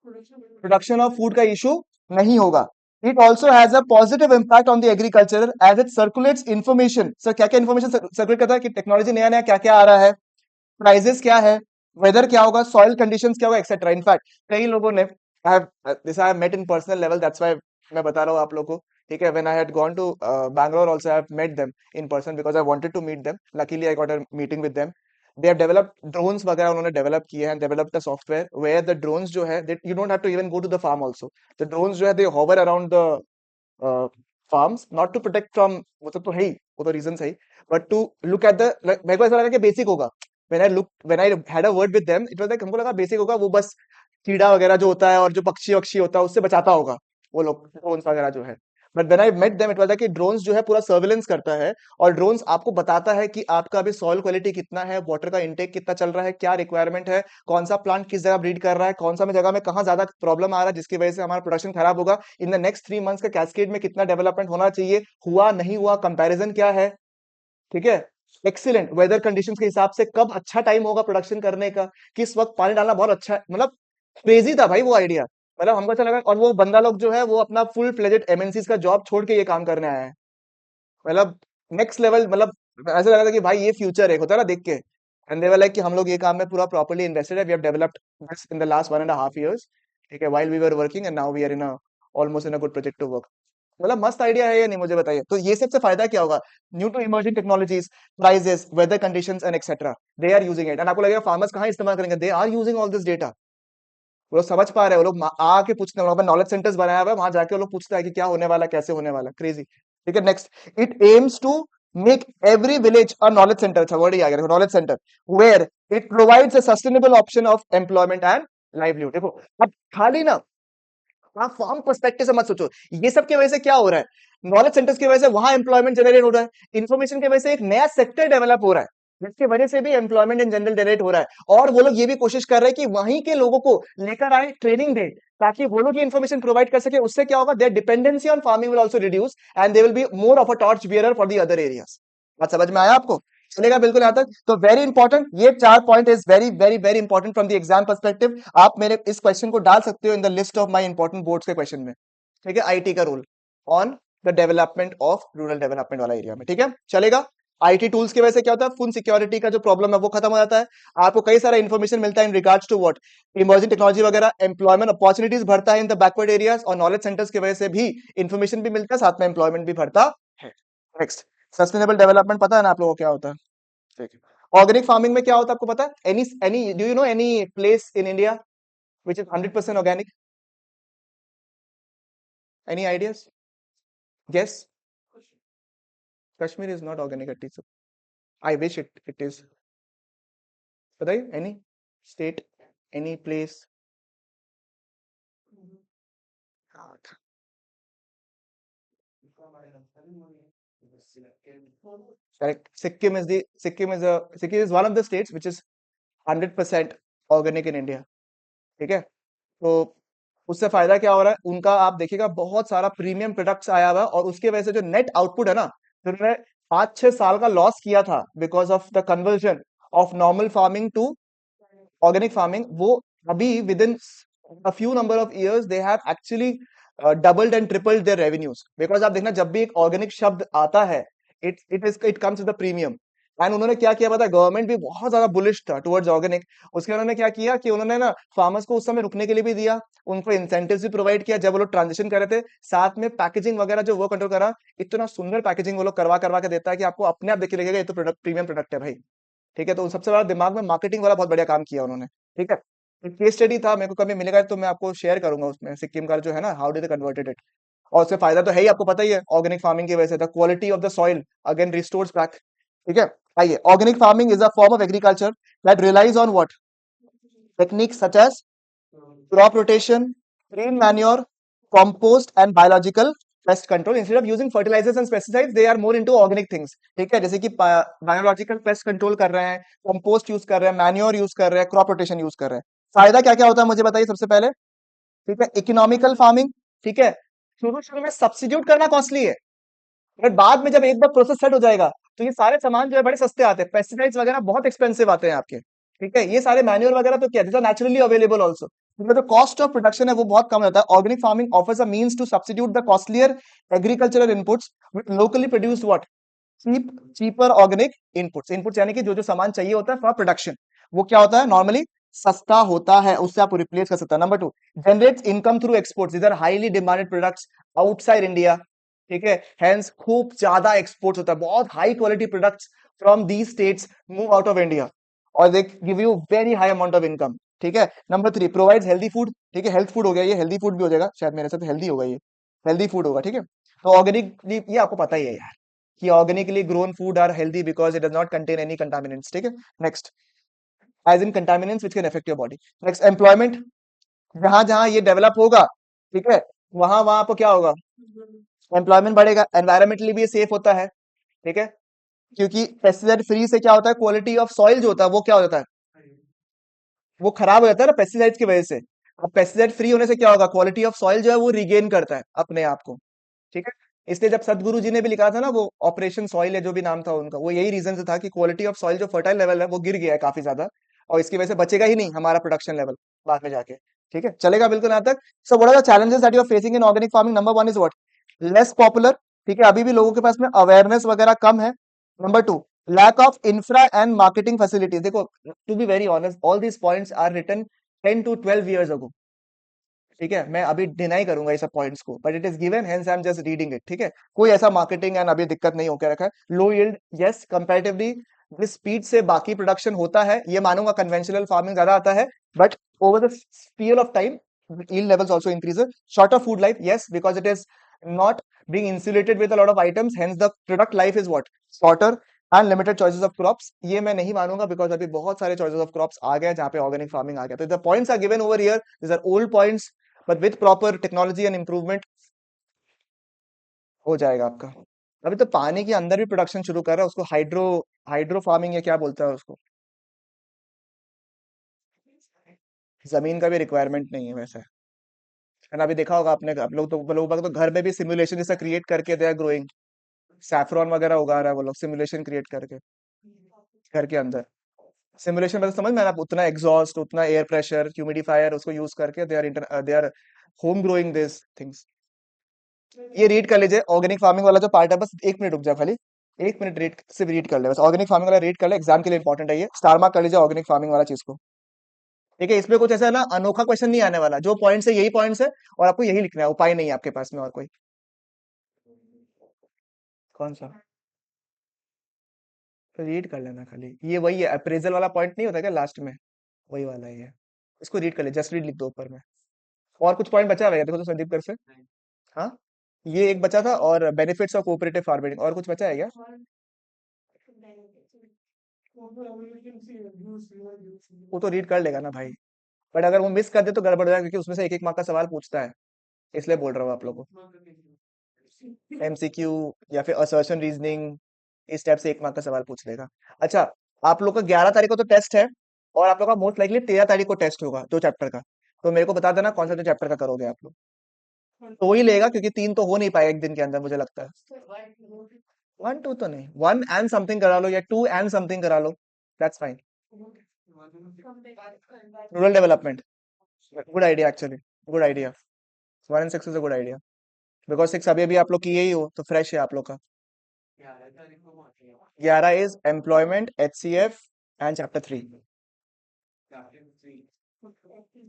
प्रोडक्शन ऑफ फूड का इशू नहीं होगा. It also has a positive impact on the agriculture as it circulates information. Sir क्या क्या इन्फॉर्मेशन सर्कुलेट करता है कि टेक्नोलॉजी नया नया क्या क्या आ रहा है, प्राइजेस क्या है, वेदर क्या होगा, सॉइल कंडीशंस क्या होगा, एक्सेट्रा. इनफैक्ट कई लोगों ने I have met in personal level, that's why मैं बता रहा हूँ आप लोगों को. ठीक है, when I had gone to Bangalore also I have met them in person because I wanted to meet them. Luckily I got a meeting with them. They have developed drones वगैरह, उन्होंने डेवलप किए हैं, developed a software where the drones जो है you don't have to even go to the farm also. The drones जो है they hover around the farms, not to protect from, वो तो है ही, वो तो रीजन सही, but to look at the, मेरे को ऐसा लगा कि बेसिक होगा. when I had a word with them, it was like हमको लगा बेसिक होगा, वो बस कीड़ा वगैरह जो होता है और जो पक्षी वक्षी होता है उससे बचाता होगा वो लोग, ड्रोन्स वगैरह जो है. But when I met them it was like कि ड्रोन्स जो है पूरा सर्विलेंस करता है, और ड्रोन्स आपको बताता है कि आपका अभी सॉइल क्वालिटी कितना है, वाटर का इंटेक कितना चल रहा है, क्या रिक्वायरमेंट है, कौन सा प्लांट किस जगह ब्रीड कर रहा है, कौन सा में जगह में कहाँ ज्यादा प्रॉब्लम आ रहा है जिसकी वजह से हमारा प्रोडक्शन खराब होगा. इन द नेक्स्ट 3 मंथ्स का कैस्केड में कितना डेवलपमेंट होना चाहिए, हुआ नहीं हुआ, कंपैरिजन क्या है. ठीक है, एक्सीलेंट वेदर कंडीशंस के हिसाब से कब अच्छा टाइम होगा प्रोडक्शन करने का, किस वक्त पानी डालना बहुत अच्छा है. मतलब क्रेजी था भाई वो आइडिया. मतलब हमको अच्छा लगा, और वो बंदा लोग जो है वो अपना फुल फ्लेजेड एमएनसीज का जॉब छोड़ के ये काम करने आया है. मतलब नेक्स्ट लेवल, मतलब ऐसा लगा था कि भाई ये फ्यूचर है, होता है ना देख के. एंड दे वर लाइक कि हम लोग ये काम में पूरा प्रॉपर्ली इन्वेस्टेड है, we have developed this in the last 1.5 years. ठीक है, while we were working and now we are in a almost in a good project to work. मतलब मस्त आइडिया है या नहीं, मुझे बताइए. तो ये सबसे फायदा क्या होगा, new to emerging technologies, prices, weather conditions and etcetera, they are using it. And आपको लगेगा फार्मर्स कहाँ इस्तेमाल करेंगे, they are using all this data. वो लोग समझ पा रहे हैं, वो लोग आके पूछते हैं, वहां पर नॉलेज सेंटर्स बनाया हुआ है, वहां जाके वो लोग पूछते हैं कि क्या होने वाला है, कैसे होने वाला है. क्रेजी. ठीक है, next. It aims to make every village a knowledge centre. अच्छा वर्ड ही आ गया, knowledge centre, where it provides a sustainable option of employment and livelihood. देखो अब खाली ना आप फॉर्म पर्सपेक्टिव से मत सोचो, ये सब की वजह से क्या हो रहा है, नॉलेज सेंटर्स की वजह से वहां एम्प्लॉयमेंट जनरेट हो रहा है, इन्फॉर्मेशन की वजह से एक नया सेक्टर डेवलप हो रहा है, जिसकी वजह से भी एम्प्लॉयमेंट इन जनरल जनरेट हो रहा है. और वो लोग ये भी कोशिश कर रहे हैं कि वहीं के लोगों को लेकर आए, ट्रेनिंग दे, ताकि वो लोग ये इन्फॉर्मेशन प्रोवाइड कर सके. उससे क्या होगा, their dependency on farming will also reduce and they will be more of a torch bearer for the other areas. बात समझ में आया आपको, चलेगा बिल्कुल यहाँ तक. तो वेरी इंपॉर्टेंट, ये 4 point is very very very important from the exam perspective. आप मेरे इस क्वेश्चन को डाल सकते हो in the list of my important boards के क्वेश्चन में. ठीक है, आईटी का roll on the development of rural development वाला एरिया में. ठीक है, चलेगा. आईटी टूल्स की वजह से क्या होता है, फूड सिक्योरिटी का जो प्रॉब्लम है वो खत्म हो जाता है. आपको कई सारा इन्फॉर्मेशन मिलता है in regards to what, emerging technology वगैरह, एम्प्लॉयमेंट अपॉर्चुनिटीज बढ़ता है इन द बैकवर्ड एरियाज, और नॉलेज सेंटर्स की वजह से भी इन्फॉर्मेशन भी मिलता है, साथ में एम्प्लॉयमेंट भी बढ़ता है. नेक्स्ट, सस्टेनेबल डेवलपमेंट पता है ना आप लोगों को क्या होता है. ठीक है, ऑर्गेनिक फार्मिंग में क्या होता है आपको पता है, any do you know any place in India which is 100% organic? Any ideas? Guess. Kashmir is not organic at least. I wish it is. बताइए, any state, any place. Correct. Sikkim is one of the states which is 100% organic in India. ठीक है, तो उससे फायदा क्या हो रहा है उनका, आप देखिएगा बहुत सारा प्रीमियम प्रोडक्ट्स आया हुआ है, और उसके वजह से जो नेट आउटपुट है ना, जो उन्होंने 5-6 साल का लॉस किया था because of the conversion of normal farming to organic farming, वो अभी within a few number of years they have actually doubled and tripled their revenues. Because आप देखना जब भी एक ऑर्गेनिक शब्द आता है, it comes with the premium. And उन्होंने क्या किया पता है, गवर्नमेंट भी बहुत ज्यादा बुलिश था टुवर्ड्स ऑर्गेनिक. उसके उन्होंने क्या किया कि उन्होंने ना फार्मर्स को उस समय रुकने के लिए भी दिया, उनको इंसेंटिव्स भी प्रोवाइड किया जब वो लोग ट्रांजिशन कर रहे थे, साथ में पैकेजिंग वगैरह जो वो कंट्रोल करा. इतना सुंदर पैकेजिंग वो लोग करवा करवा के देता है कि आपको अपने आप देख के लगेगा ये तो प्रोडक्ट प्रीमियम प्रोडक्ट है भाई. ठीक है, तो सबसे बड़ा दिमाग में मार्केटिंग वाला बहुत बढ़िया काम किया उन्होंने. ठीक है, एक केस स्टडी था, मेरे को कभी मिलेगा तो मैं आपको शेयर करूंगा उसमें, सिक्किम का जो है ना, how did they converted it. और उससे फायदा तो है ही, आपको पता ही है, ऑर्गेनिक फार्मिंग की वजह से the quality of the soil again restores back. ठीक है, आइए. Organic farming is a form of agriculture that relies on what, techniques such as crop rotation, green manure, compost and biological pest control. Instead of using fertilizers and pesticides, they are more into organic things. ठीक है, जैसे कि biological pest control कर रहे हैं, compost use कर रहे हैं, मैन्योर यूज कर रहे हैं, क्रॉप रोटेशन यूज कर रहे हैं. फायदा क्या क्या होता है मुझे बताइए सबसे पहले। ठीक है, इकोनॉमिकल फार्मिंग। ठीक है, शुरू शुरू में सब्सिट्यूट करना कॉस्टली है, बट बाद में जब एक बार प्रोसेस सेट हो जाएगा तो ये सारे सामान जो है बड़े सस्ते आते हैं। पेस्टिसाइड्स वगैरह बहुत एक्सपेंसिव आते हैं आपके। ठीक है, ये सारे मैन्युअल वगैरह तो क्या this are naturally available also, इनमें जो कॉस्ट ऑफ प्रोडक्शन है वो बहुत कम रहता है। Organic farming offers a means to substitute the costlier agricultural inputs with locally produced what cheap cheaper organic inputs. Inputs यानी कि जो जो सामान चाहिए होता है फॉर प्रोडक्शन, वो क्या होता है नॉर्मली सस्ता होता है, उससे आप रिप्लेस कर सकते हैं। Number two, generates income through exports, these are highly demanded products outside India. ठीक है, हेंस खूब ज्यादा एक्सपोर्ट होता है, बहुत high quality products from these states move out of India और they give you very high amount of income. ठीक है, number three, provides healthy food. ठीक है, हेल्थ फूड हो गया, ये हेल्दी फूड भी हो जाएगा शायद, मेरे साथ हेल्दी होगा, ये हेल्दी फूड होगा। ठीक है, तो ऑर्गेनिकली ये आपको पता ही है यार कि organically grown food are healthy because it does not contain any contaminants. ठीक है, next, as in contaminants which can affect your body. Next, employment, जहां जहां ये डेवलप होगा, ठीक है, वहां वहां आपको क्या होगा, एम्प्लॉयमेंट बढ़ेगा। एनवायरमेंटली भी ये सेफ होता है। ठीक है, क्योंकि पेस्टिसाइड फ्री से क्या होता है, क्वालिटी ऑफ सॉइल जो होता है वो क्या हो जाता है, वो खराब हो जाता है ना पेस्टिसाइड्स की वजह से। अब पेस्टिसाइड फ्री होने से क्या होगा, क्वालिटी ऑफ सॉइल जो है वो रिगेन करता है अपने आप को। ठीक है, इसलिए जब सदगुरु जी ने भी लिखा था ना वो ऑपरेशन सॉइल है जो भी नाम था उनका, वो यही रीजन से था कि क्वालिटी ऑफ सॉइल जो फर्टाइल लेवल है वो गिर गया है काफी ज्यादा, और इसकी वजह से बचेगा ही नहीं हमारा प्रोडक्शन लेवल बाद में जाके। ठीक है, चलेगा बिल्कुल यहाँ तक। So what are the challenges that you are facing in organic farming? Number one is what, less popular. ठीक है, अभी भी लोगों के पास में अवेयरनेस वगैरह कम है। Number two, lack of infra and marketing facilities. देखो, to be very honest, all these points are written 10 to 12 years ago। ठीक है, मैं अभी डिनाई करूंगा ये सब पॉइंट्स को, but it is given, hence I am just reading it. ठीक है, कोई ऐसा मार्केटिंग एंड अभी दिक्कत नहीं होकर रखा है। लो यील्ड, यस, कंपैरेटिवली जिस स्पीड से बाकी प्रोडक्शन होता है ये मानूंगा कन्वेंशनल फार्मिंग ज्यादा आता है, but over the period of time yield levels also increases. Shorter food life, yes, because it is not being insulated with a lot of items, hence the product life is what shorter and limited choices of crops। ये मैं नहीं मानूंगा because अभी बहुत सारे choices of crops आ गए जहाँ पे ऑर्गेनिक फार्मिंग आ गया। तो the points are given over here, these are old points, but with proper technology and improvement हो जाएगा आपका। अभी तो पानी के अंदर भी प्रोडक्शन शुरू कर रहा है, उसको हाइड्रो हाइड्रो फार्मिंग या क्या बोलता है उसको, जमीन का भी रिक्वायरमेंट नहीं है वैसे। है ना, अभी देखा होगा आपने, आप लोग तो घर में भी सिमुलेशन जैसा क्रिएट करके दे आर ग्रोइंग, सैफरॉन वगैरह उगा रहा है वो लोग सिमुलेशन क्रिएट करके घर के अंदर। सिमुलेशन मतलब समझ में आप, उतना एग्जॉस्ट, उतना एयर प्रेशर, ह्यूमिडिफायर उसको यूज करके they are home growing this things. ये रीड कर लीजिए ऑर्गेनिक फार्मिंग वाला जो पार्ट है, बस 1 मिनट रुक जाए खाली, 1 मिनट रीड सिर्फ रीड कर ले, बस ऑर्गेनिक फार्मिंग वाला रीड कर ले, एग्जाम के लिए इंपॉर्टेंट है ये, स्टार मार्क कर लीजिए ऑर्गेनिक फार्मिंग वाला चीज को। ठीक है, इसमें कुछ ऐसा ना अनोखा क्वेश्चन नहीं आने वाला, जो पॉइंट्स है यही पॉइंट्स है और आपको यही लिखना है, उपाय नहीं है आपके पास में और कोई। कौन सा, रीड कर लेना खाली, ये वही है अप्रेजल वाला पॉइंट नहीं होता क्या लास्ट में, वही वाला ही है। इसको रीड कर ले, जस्ट रीड लिख दो ऊपर में। और कुछ पॉइंट बचा हुआ है देखो तो संदीप कर से। हाँ, ये एक बचा था, और बेनिफिट्स ऑफ कोऑपरेटिव फार्मिंग, और कुछ बचा है क्या? वो तो रीड कर लेगा ना भाई, बट अगर वो मिस कर दे तो गड़बड़ हो जाएगा, क्योंकि उसमें से एक एक मार्क का सवाल पूछता है, इसलिए बोल रहा हूँ आप लोगों को। एमसीक्यू या फिर असर्शन रीजनिंग, इस टाइप से 1 मार्क का सवाल पूछ लेगा। अच्छा, आप लोग का 11 तारीख को तो टेस्ट है, और आप लोग का मोस्ट लाइकली 13 तारीख को टेस्ट होगा 2 चैप्टर का। तो मेरे को बता देना कौन सा 2 चैप्टर का करोगे आप लोग। तो ही लेगा, क्योंकि 3 तो हो नहीं पाएगा एक दिन के अंदर मुझे लगता है। 1 2 तो नहीं, 1 and something करा लो या 2 and something करा लो, that's fine. Rural development, good idea actually, good idea. 1 and 6 is a good idea, because 6 अभी अभी आप लोग किए ही हो तो फ्रेश है आप लोग का। 11 is employment, HCF and chapter 3।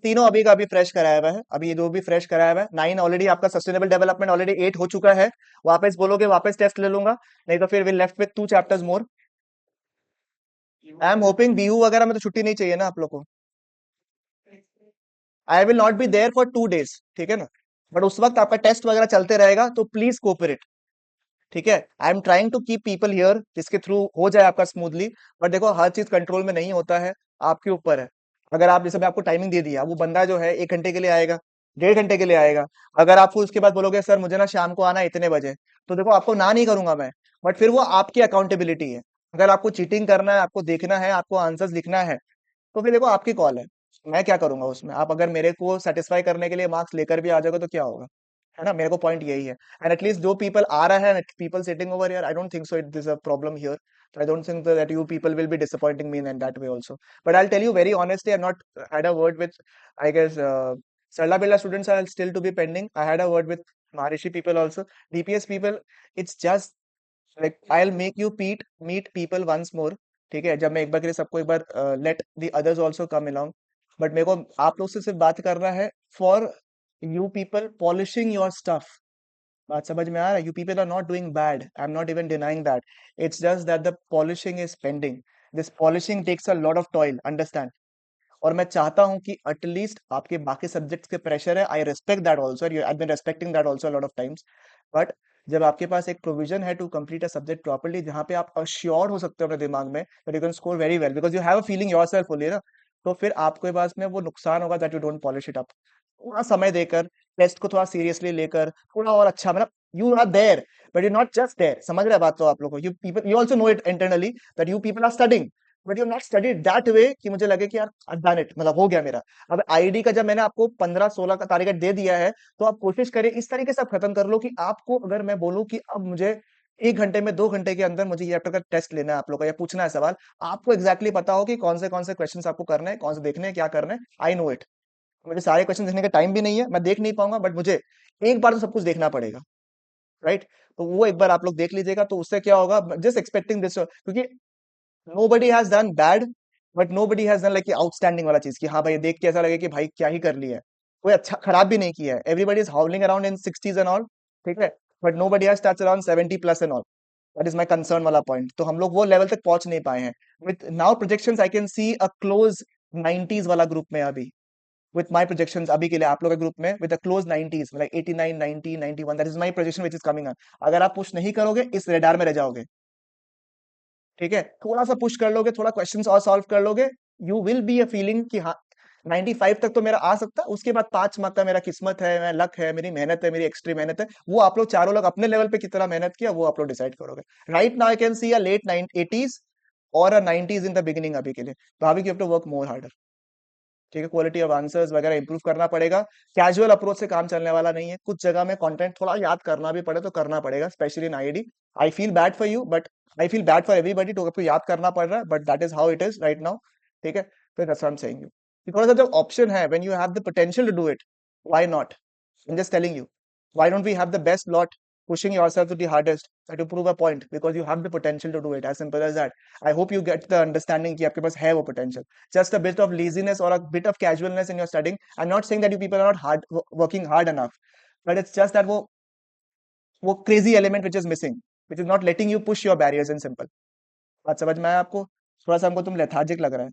तीनों अभी का अभी फ्रेश कराया हुआ है, अभी ये दो भी फ्रेश कराया हुआ है। 9 ऑलरेडी आपका सस्टेनेबल डेवलपमेंट ऑलरेडी 8 हो चुका है। वापस बोलोगे वापस टेस्ट ले लूंगा, नहीं तो फिर will left with 2 chapters more. I am hoping Bihu वगैरह में तो छुट्टी नहीं चाहिए ना आप लोग को। I will not be there for 2 days, ठीक है ना, बट उस वक्त आपका टेस्ट वगैरह चलते रहेगा, तो प्लीज कोऑपरेट। ठीक है, I am trying to keep people here जिसके थ्रू हो जाए आपका स्मूथली, बट देखो हर चीज कंट्रोल में नहीं होता है, आपके ऊपर है। अगर आप जैसे मैं आपको टाइमिंग दे दिया, वो बंदा जो है 1 घंटे के लिए आएगा, 1.5 घंटे के लिए आएगा, अगर आपको उसके बाद बोलोगे सर मुझे ना शाम को आना है इतने बजे, तो देखो आपको ना नहीं करूंगा मैं, बट फिर वो आपकी अकाउंटेबिलिटी है। अगर आपको चीटिंग करना है, आपको देखना है, आपको आंसर्स लिखना है, तो फिर देखो आपकी कॉल है। मैं क्या करूंगा उसमें? आप अगर मेरे को सेटिस्फाई करने के लिए मार्क्स लेकर भी आ जाओगे तो क्या होगा? है ना, मेरे को पॉइंट यही है। एंड एटलीस्ट जो पीपल आ रहा है, people sitting over here, I don't think so it this a problem here. I don't think that you people will be disappointing me in that way also. But I'll tell you very honestly, I've not had a word with, I guess, Sarla Bella students are still to be pending. I had a word with Maharishi people also. DPS people, it's just like I'll make you meet people once more. ठीक है, जब मैं एक बार के लिए सबको एक बार let the others also come along. But मेरे को आप लोग से सिर्फ बात करना है for you people polishing your stuff. बात समझ में आ रहा है? You people are not doing bad. I'm not even denying that. It's just that the polishing is pending. This polishing takes a lot of toil. Understand? और मैं चाहता हूं कि एटलीस्ट आपके बाकी सब्जेक्ट्स के प्रेशर है, I respect that also, I been respecting that also lot of times, but जब आपके पास एक प्रोविजन है to complete a subject properly, जहां पे आप अश्योर हो सकते हो अपने दिमाग में that you can score very well because you have a feeling yourself only ना, तो फिर आपके पास में वो नुकसान होगा that you don't polish it up. थोड़ा समय देकर, टेस्ट को थोड़ा सीरियसली लेकर, थोड़ा और अच्छा, मतलब you are there but you not just there. समझ रहे बात? तो आप लोग को, you people, you also know it internally that you people are studying but you not studied that way कि मुझे लगे कि यार डन इट, मतलब हो गया मेरा। अब आईडी का जब मैंने आपको 15-16 का टारगेट दे दिया है, तो आप कोशिश करिए इस तरीके से आप खत्म कर लो कि आपको, अगर मैं बोलूं कि अब मुझे 1 घंटे में 2 घंटे के अंदर मुझे ये चैप्टर का टेस्ट लेना है आप लोग का, या पूछना है सवाल, आपको एग्जैक्टली पता हो कि कौन से क्वेश्चन आपको करने हैं, कौन से देखने हैं, क्या करना है। I know it. मुझे सारे क्वेश्चन देखने का टाइम भी नहीं है, मैं देख नहीं पाऊंगा, बट मुझे एक बार तो सब कुछ देखना पड़ेगा। राइट? तो वो एक बार आप लोग देख लीजिएगा, तो उससे क्या होगा, जस्ट एक्सपेक्टिंग दिस, क्योंकि nobody has done bad, but nobody has done like outstanding वाला चीज कि हाँ भाई ये देख के ऐसा लगे कि भाई क्या ही कर लिया है। कोई अच्छा खराब भी नहीं किया है, everybody is हाउलिंग around in 60s and all. ठीक है, but nobody has touched around 70 plus and all. That is my concern वाला पॉइंट, तो हम लोग वो लेवल तक पहुंच नहीं पाए हैं। With now projections I can see a close 90s वाला ग्रुप में अभी, विथ माय प्रोजेक्शंस अभी के लिए आप लोग के ग्रुप में, with a close 90s, like 89, 90, 91, that is my projection which is coming up. अगर आप पुश नहीं करोगे, इस रेडार में रह जाओगे। ठीक है, थोड़ा सा पुश कर लोगे, थोड़ा क्वेश्चंस और सॉल्व कर लोगे, you will be a feeling कि हाँ 95 तक तो मेरा आ सकता है, उसके बाद 5 मार्क का मेरा किस्मत है, मेरा लक है, मेरी मेहनत है, मेरी एक्सट्रीम मेहनत है। वो आप लोग चारों लोग अपने लेवल पे कितना मेहनत किया, वो आप लोग डिसाइड करोगे। Right now I can see a late 80s और अ 90s इन द बिगिनिंग अभी के लिए। तो अभी you have to work more harder. ठीक है, क्वालिटी ऑफ आंसर्स वगैरह इंप्रूव करना पड़ेगा। कैजुअल अप्रोच से काम चलने वाला नहीं है, कुछ जगह में कंटेंट थोड़ा याद करना भी पड़े तो करना पड़ेगा, specially in ID. I feel bad for you, but I feel bad for everybody, तो आपको याद करना पड़ रहा है, but that is how it is right now. ठीक है, तो that's what I am saying you, थोड़ा सा जो ऑप्शन है, when you have the potential to do it, why not? I'm just telling you, why don't we have the best lot, pushing yourself to the hardest, to prove a point, because you have the potential to do it. As simple as that. I hope you get the understanding कि आपके पास है वो potential. Just a bit of laziness or a bit of casualness in your studying. I'm not saying that you people are not working hard enough, but it's just that वो crazy element which is missing, which is not letting you push your barriers in simple. बात समझ में आया आपको? थोड़ा सा हमको तुम lethargic लग रहा है।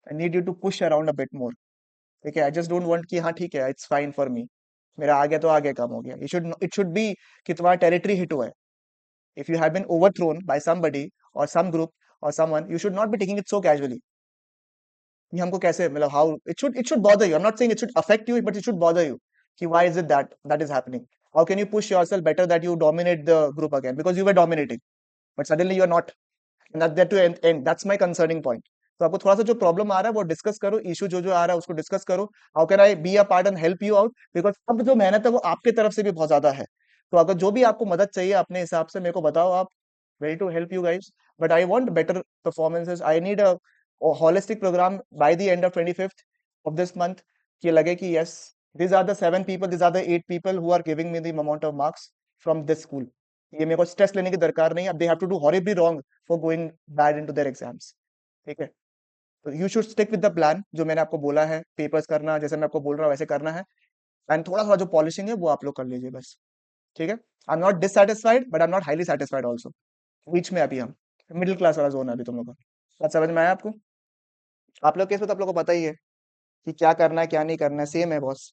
I need you to push around a bit more. ठीक है, आई जस्ट डोंट वांट कि हाँ ठीक है इट्स फाइन फॉर मी, मेरा आ गया तो आ गया, काम हो गया। इट शुड बी कि तुम्हारा टेरिटरी हिट हुआ है। If you have been overthrown by somebody or some group or someone, you should not be taking it so casually कि हमको कैसे, मतलब how it should bother you. I am not saying it should affect you, but it should bother you कि why is it that is happening. How can you push yourself better that you dominate the group again, because you were dominating but suddenly you are not, and that too and that's my concerning point. तो आपको थोड़ा सा जो problem आ रहा है वो discuss करो, issue जो जो आ रहा है उसको डिस्कस करो। How can I be a part and help you out, because अब जो मेहनत है वो आपके तरफ से भी बहुत ज्यादा है। तो अगर जो भी आपको मदद चाहिए अपने हिसाब से मेरे को बताओ, आप ready to help you guys, but I want better performances. I need a holistic program by the end of 25th of this month कि लगे कि yes, these are the 7 people, these are the 8 people who are giving me the amount of marks from this school. ये मेरे को stress लेने की दरकार नहीं है, अब they have to do horribly wrong for going bad into their exams. ठीक है, तो you should stick with the plan जो मैंने आपको बोला है, पेपर्स करना जैसे मैं आपको बोल रहा हूँ वैसे करना है, एंड थोड़ा थोड़ा जो पॉलिशिंग है वो आप लोग कर लीजिए बस। ठीक है, I am not dissatisfied but I am not highly satisfied also, बीच में अभी हम, मिडिल क्लास वाला जोन है अभी तुम लोग का। बात समझ में आया आपको? आप लोग केस में तो आप लोग को पता ही है कि क्या करना है क्या नहीं करना है, सेम है बॉस।